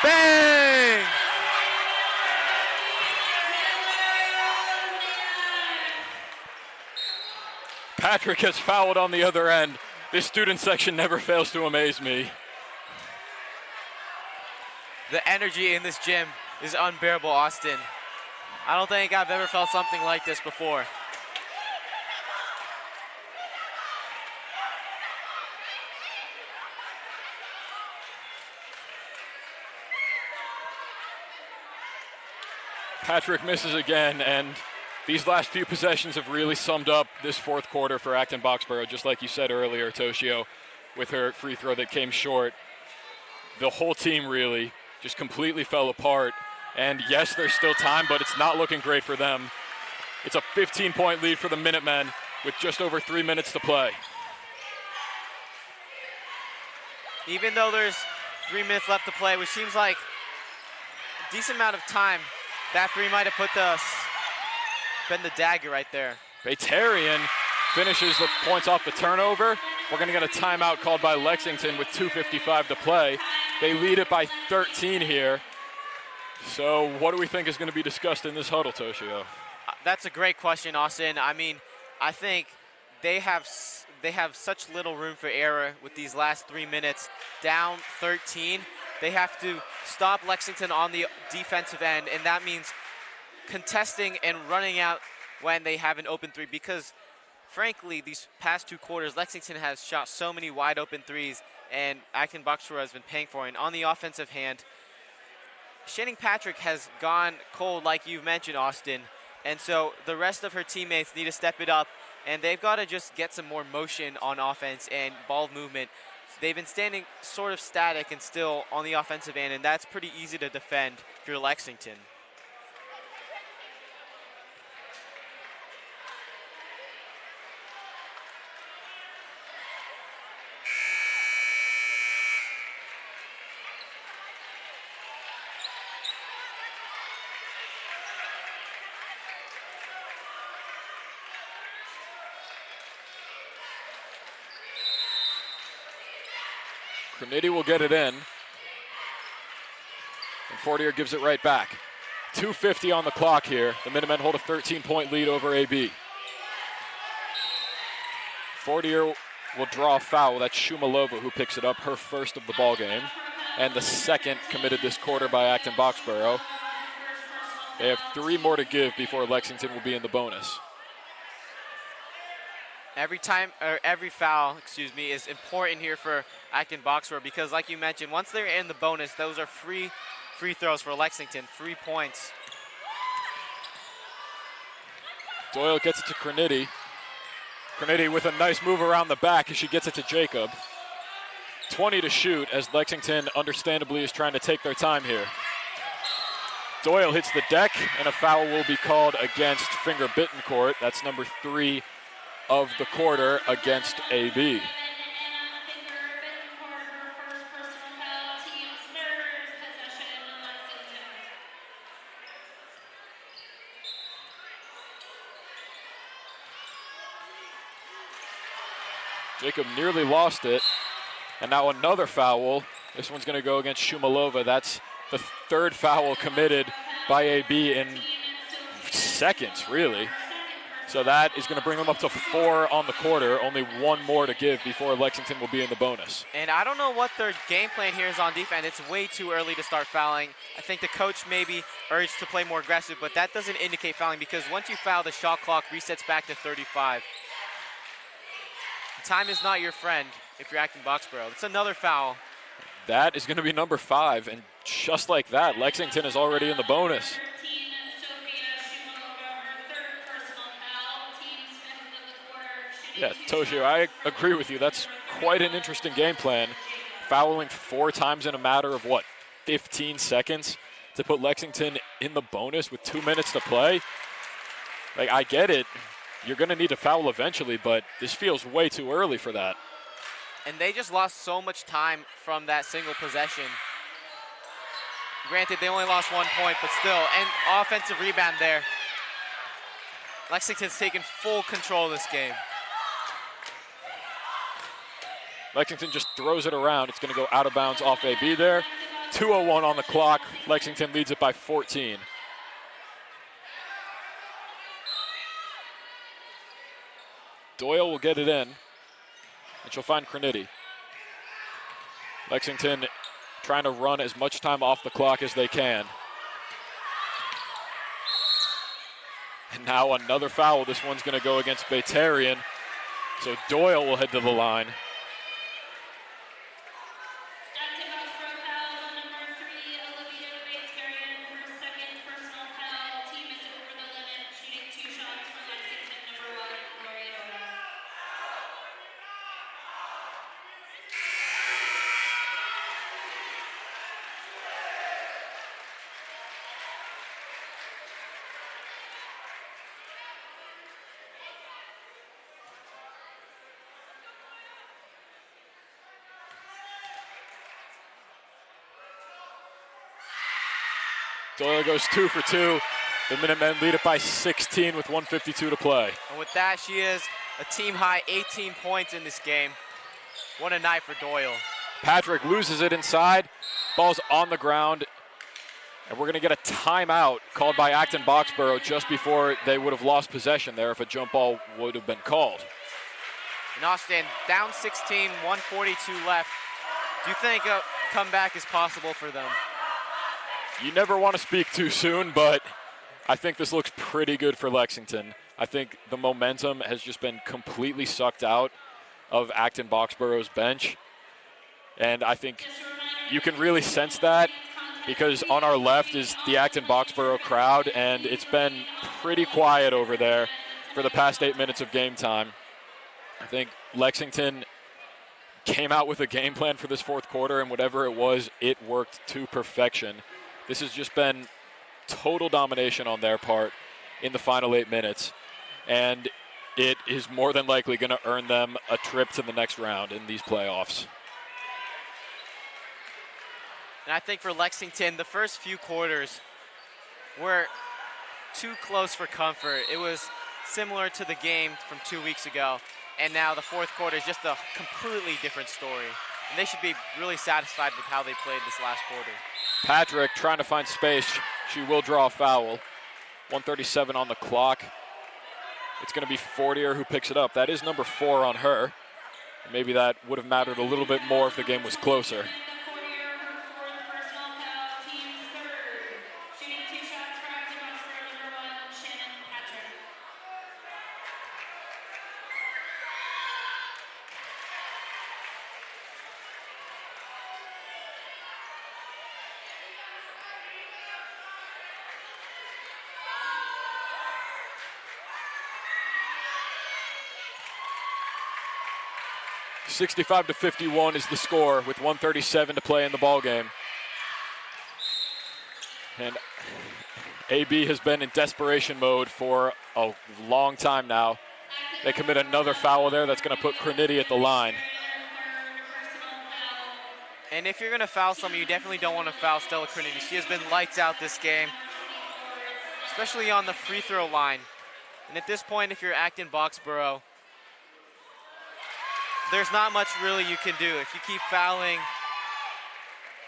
Bang! Patrick has fouled on the other end. This student section never fails to amaze me. The energy in this gym is unbearable, Austin. I don't think I've ever felt something like this before. Patrick misses again, and these last few possessions have really summed up this fourth quarter for Acton-Boxborough, just like you said earlier, Toshio, with her free throw that came short. The whole team really just completely fell apart. And yes, there's still time, but it's not looking great for them. It's a 15-point lead for the Minutemen with just over 3 minutes to play. Even though there's 3 minutes left to play, which seems like a decent amount of time, that 3 might have been the dagger right there. Baytarian finishes the points off the turnover. We're going to get a timeout called by Lexington with 2:55 to play. They lead it by 13 here. So what do we think is going to be discussed in this huddle, Toshio? That's a great question, Austin. I mean, I think they have such little room for error with these last 3 minutes. Down 13, they have to stop Lexington on the defensive end, and that means contesting and running out when they have an open 3, because frankly, these past 2 quarters, Lexington has shot so many wide open threes, and Acton-Boxborough has been paying for it. And on the offensive hand, Shannon Patrick has gone cold, like you've mentioned, Austin. And so the rest of her teammates need to step it up, and they've got to just get some more motion on offense and ball movement. They've been standing sort of static and still on the offensive end, and that's pretty easy to defend if you're Lexington. Graniti will get it in. And Fortier gives it right back. 2:50 on the clock here. The Minutemen hold a 13-point lead over AB. Fortier will draw a foul. That's Shumalova who picks it up, her first of the ball game, and the second committed this quarter by Acton-Boxborough. They have 3 more to give before Lexington will be in the bonus. Every foul, is important here for Acton-Boxborough because, like you mentioned, once they're in the bonus, those are free throws for Lexington, 3 points. Doyle gets it to Graniti. Graniti with a nice move around the back as she gets it to Jacob. 20 to shoot as Lexington understandably is trying to take their time here. Doyle hits the deck and a foul will be called against Finger Bittencourt. That's number 3 of the quarter against AB. Jacob nearly lost it. And now another foul. This one's going to go against Shumalova. That's the 3rd foul committed by AB in seconds, really. So that is going to bring them up to 4 on the quarter. Only 1 more to give before Lexington will be in the bonus. And I don't know what their game plan here is on defense. It's way too early to start fouling. I think the coach maybe urged to play more aggressive, but that doesn't indicate fouling because once you foul, the shot clock resets back to 35. Time is not your friend if you're Acton-Boxborough. It's another foul. That is going to be number 5, and just like that, Lexington is already in the bonus. Yeah, Toshio, I agree with you. That's quite an interesting game plan. Fouling 4 times in a matter of, 15 seconds to put Lexington in the bonus with 2 minutes to play? Like, I get it. You're going to need to foul eventually, but this feels way too early for that. And they just lost so much time from that single possession. Granted, they only lost 1 point, but still, and offensive rebound there. Lexington's taken full control of this game. Lexington just throws it around. It's going to go out of bounds off AB there. 2:01 on the clock. Lexington leads it by 14. Doyle will get it in, and she'll find Graniti. Lexington trying to run as much time off the clock as they can. And now another foul. This one's going to go against Baytarian. So Doyle will head to the line. Doyle goes 2 for 2. The Minutemen lead it by 16 with 1:52 to play. And with that, she is a team high 18 points in this game. What a night for Doyle. Patrick loses it inside. Ball's on the ground. And we're going to get a timeout called by Acton-Boxborough just before they would have lost possession there if a jump ball would have been called. And Austin, down 16, 1:42 left. Do you think a comeback is possible for them? You never want to speak too soon, but I think this looks pretty good for Lexington. I think the momentum has just been completely sucked out of Acton-Boxborough's bench. And I think you can really sense that because on our left is the Acton-Boxborough crowd, and it's been pretty quiet over there for the past 8 minutes of game time. I think Lexington came out with a game plan for this 4th quarter, and whatever it was, it worked to perfection. This has just been total domination on their part in the final 8 minutes, and it is more than likely going to earn them a trip to the next round in these playoffs. And I think for Lexington, the first few quarters were too close for comfort. It was similar to the game from 2 weeks ago, and now the 4th quarter is just a completely different story. and they should be really satisfied with how they played this last quarter. Patrick trying to find space. She will draw a foul. 1:37 on the clock. It's going to be Fortier who picks it up. That is number 4 on her. Maybe that would have mattered a little bit more if the game was closer. 65-51 is the score with 1:37 to play in the ball game. And AB has been in desperation mode for a long time now. They commit another foul there that's going to put Crinity at the line. And if you're going to foul someone, you definitely don't want to foul Stella Crinity. She has been lights out this game, especially on the free throw line. And at this point, if you're Acton-Boxborough, there's not much really you can do. If you keep fouling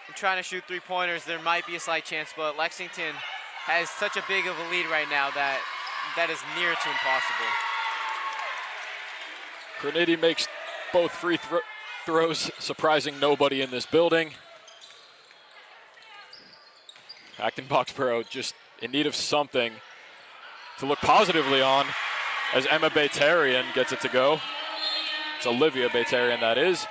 and trying to shoot three-pointers, there might be a slight chance, but Lexington has such a big of a lead right now that is near to impossible. Crinity makes both free throws, surprising nobody in this building. Acton-Boxborough just in need of something to look positively on as Emma Baytarian gets it to go. It's Olivia Baytarian, that is.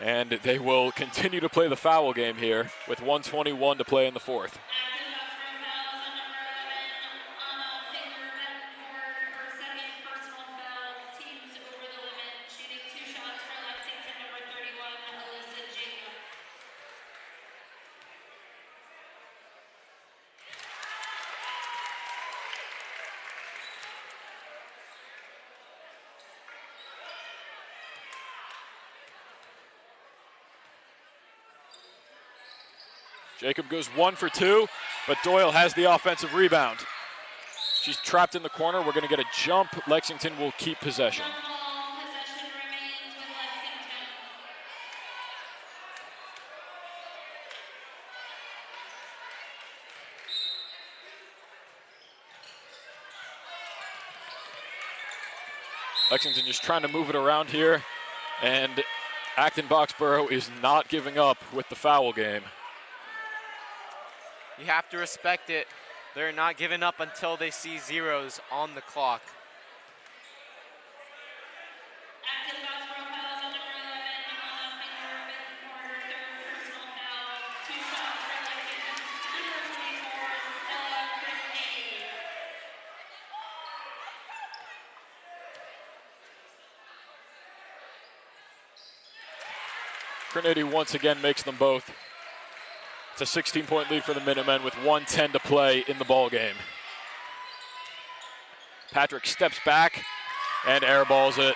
And they will continue to play the foul game here with 1:21 to play in the fourth. Jacob goes 1 for 2, but Doyle has the offensive rebound. She's trapped in the corner. We're going to get a jump. Lexington will keep possession. Possession remains with Lexington. Lexington just trying to move it around here, and Acton-Boxborough is not giving up with the foul game. You have to respect it. They're not giving up until they see zeros on the clock. Acton-Boxborough fouls on number 11 on a finger, fifth quarter, third personal foul. 2 shots for Lexington. Number 24, Stella Crinity. Crinity once again makes them both. It's a 16-point lead for the Minutemen with 1:10 to play in the ball game. Patrick steps back and airballs it.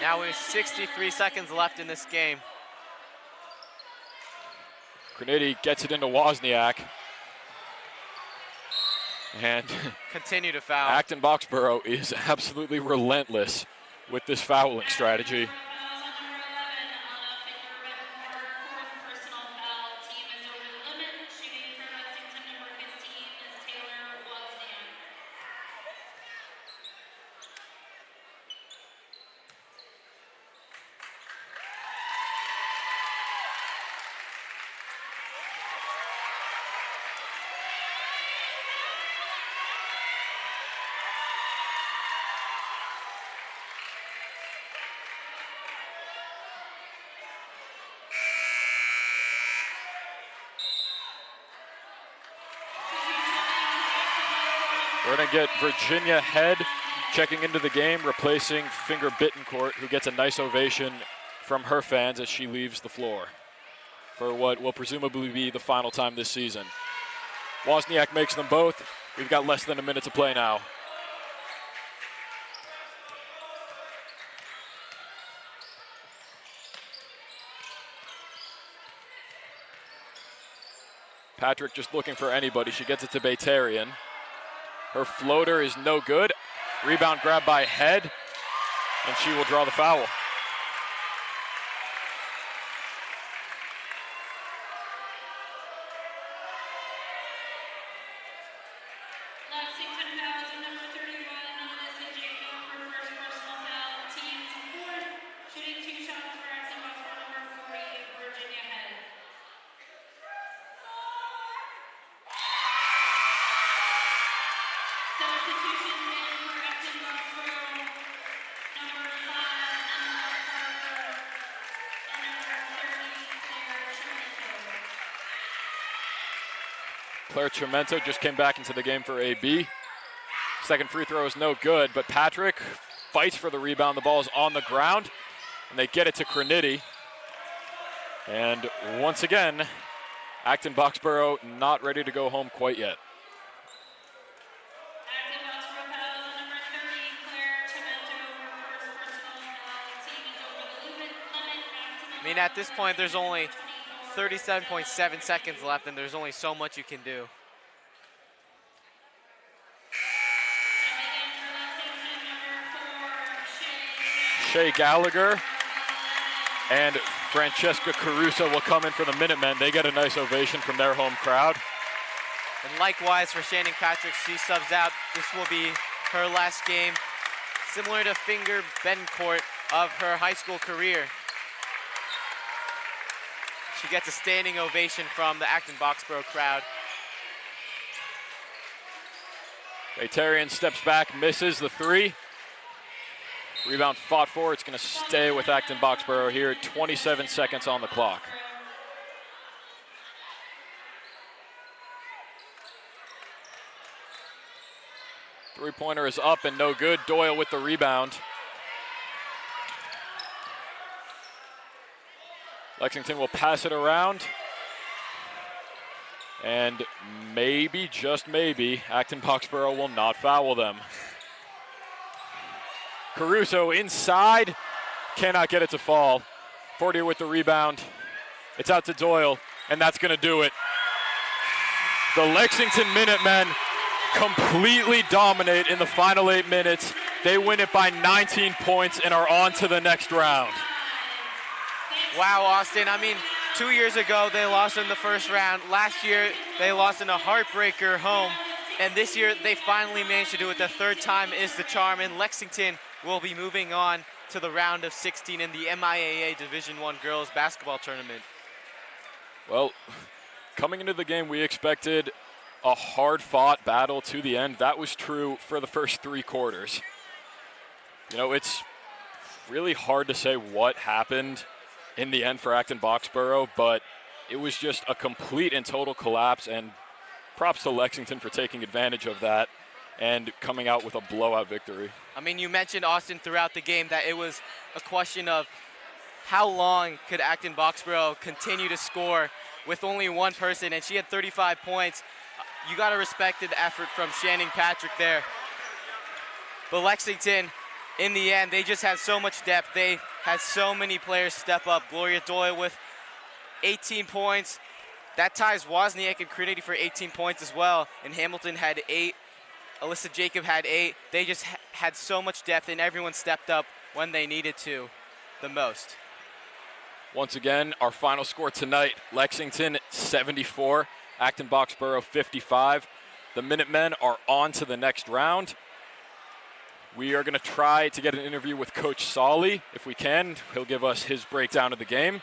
Now we have 63 seconds left in this game. Crinity gets it into Wozniak. And Continue to foul. Acton-Boxborough is absolutely relentless with this fouling strategy. We're going to get Virginia Head checking into the game, replacing Finger Bittencourt, who gets a nice ovation from her fans as she leaves the floor for what will presumably be the final time this season. Wozniak makes them both. We've got less than a minute to play now. Patrick just looking for anybody. She gets it to Baytarian. Her floater is no good. Rebound grabbed by Head. And she will draw the foul. Lexington fouls on number 31, Alyssa Jacob, her first personal foul. Team's fourth, shooting 2 shots for Acton-Boxborough number 40, Virginia Head. Substitutions in for Acton-Boxborough, number 5, Emma Parker, and number 30, Claire Tremento. Claire Tremento just came back into the game for AB. Second free throw is no good, but Patrick fights for the rebound. The ball is on the ground, and they get it to Crenity. And once again, Acton-Boxborough not ready to go home quite yet. Acton-Boxborough fouls on number 30, Claire Tremento, her first personal foul. Team is over the limit. I mean, at this point, there's only 37.7 seconds left, and there's only so much you can do. Shea Gallagher and Francesca Caruso will come in for the Minutemen. They get a nice ovation from their home crowd. And likewise for Shannon Patrick, she subs out. This will be her last game, similar to Finger Bencourt of her high school career. She gets a standing ovation from the Acton-Boxborough crowd. Baytarian steps back, misses the three. Rebound fought for. It's going to stay with Acton-Boxborough here. 27 seconds on the clock. Three-pointer is up and no good. Doyle with the rebound. Lexington will pass it around. And maybe, just maybe, Acton-Boxborough will not foul them. Caruso inside, cannot get it to fall. Fortier with the rebound. It's out to Doyle, and that's going to do it. The Lexington Minutemen completely dominate in the final 8 minutes. They win it by 19 points and are on to the next round. Wow, Austin. I mean, 2 years ago, they lost in the first round. Last year, they lost in a heartbreaker home. And this year, they finally managed to do it. The third time is the charm. And Lexington will be moving on to the round of 16 in the MIAA Division I Girls Basketball Tournament. Well, coming into the game, we expected a hard-fought battle to the end. That was true for the first 3 quarters. You know, it's really hard to say what happened in the end for Acton-Boxborough, but it was just a complete and total collapse, and props to Lexington for taking advantage of that and coming out with a blowout victory. I mean, you mentioned, Austin, throughout the game that it was a question of how long could Acton-Boxborough continue to score with only one person, and she had 35 points. You got to respect the effort from Shannon Patrick there. But Lexington, in the end, they just had so much depth. They had so many players step up. Gloria Doyle with 18 points. That ties Wozniak and Crenity for 18 points as well. And Hamilton had 8. Alyssa Jacob had 8. They just had so much depth, and everyone stepped up when they needed to the most. Once again, our final score tonight, Lexington 74, Acton-Boxborough 55. The Minutemen are on to the next round. We are going to try to get an interview with Coach Solly if we can. He'll give us his breakdown of the game,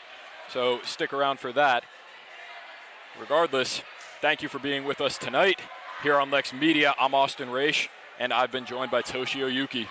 so stick around for that. Regardless, thank you for being with us tonight. Here on LexMedia, I'm Austin Raish, and I've been joined by Toshio Yuki.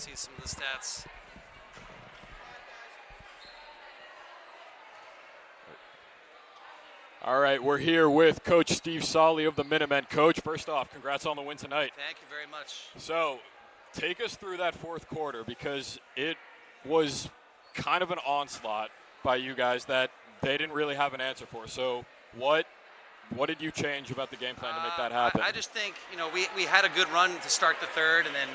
see some of the stats. All right, we're here with Coach Steve Solly of the Minutemen. Coach, first off, congrats on the win tonight. Thank you very much. So, take us through that fourth quarter, because it was kind of an onslaught by you guys that they didn't really have an answer for. So, what did you change about the game plan to make that happen? I just think, we had a good run to start the third, and then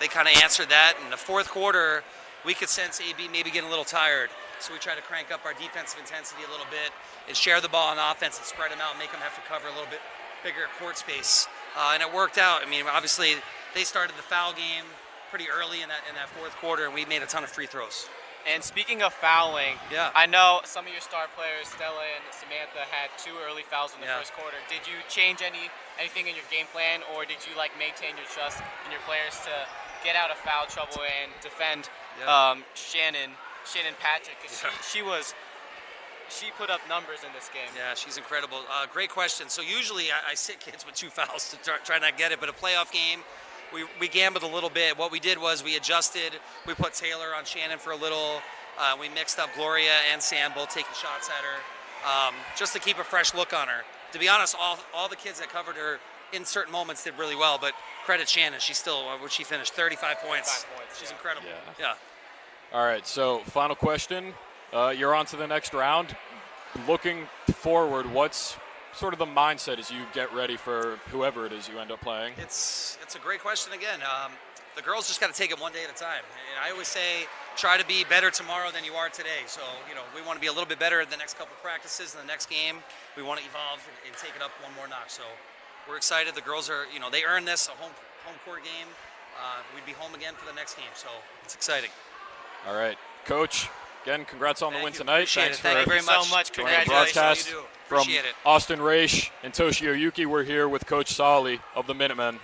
they kind of answered that. In the fourth quarter, we could sense AB maybe getting a little tired. So we tried to crank up our defensive intensity a little bit and share the ball on offense and spread them out and make them have to cover a little bit bigger court space. And it worked out. I mean, obviously, they started the foul game pretty early in that fourth quarter, and we made a ton of free throws. And speaking of fouling, I know some of your star players, Stella and Samantha, had 2 early fouls in the first quarter. Did you change anything in your game plan, or did you maintain your trust in your players to get out of foul trouble and defend Shannon Patrick? Because she put up numbers in this game. Yeah, she's incredible. Great question. So usually I sit kids with 2 fouls to try not get it, but a playoff game, we gambled a little bit. What we did was we adjusted. We put Taylor on Shannon for a little. We mixed up Gloria and Sam, both taking shots at her, just to keep a fresh look on her. To be honest, all the kids that covered her in certain moments did really well, but credit Shannon. She's still, she finished 35 points. She's incredible. Yeah. All right, so final question. You're on to the next round. Looking forward, what's sort of the mindset as you get ready for whoever it is you end up playing? It's a great question again. The girls just got to take it one day at a time. And I always say, try to be better tomorrow than you are today. So, we want to be a little bit better at the next couple practices and the next game. We want to evolve and take it up one more notch. So we're excited. The girls are, they earned this, a home court game. We'd be home again for the next game. So it's exciting. All right, Coach. Again, congrats on the win tonight. Thanks for thank you very much. So much. Congratulations. Broadcast you do. From Appreciate it. Austin Raish and Toshio Yuki, we're here with Coach Solly of the Minutemen.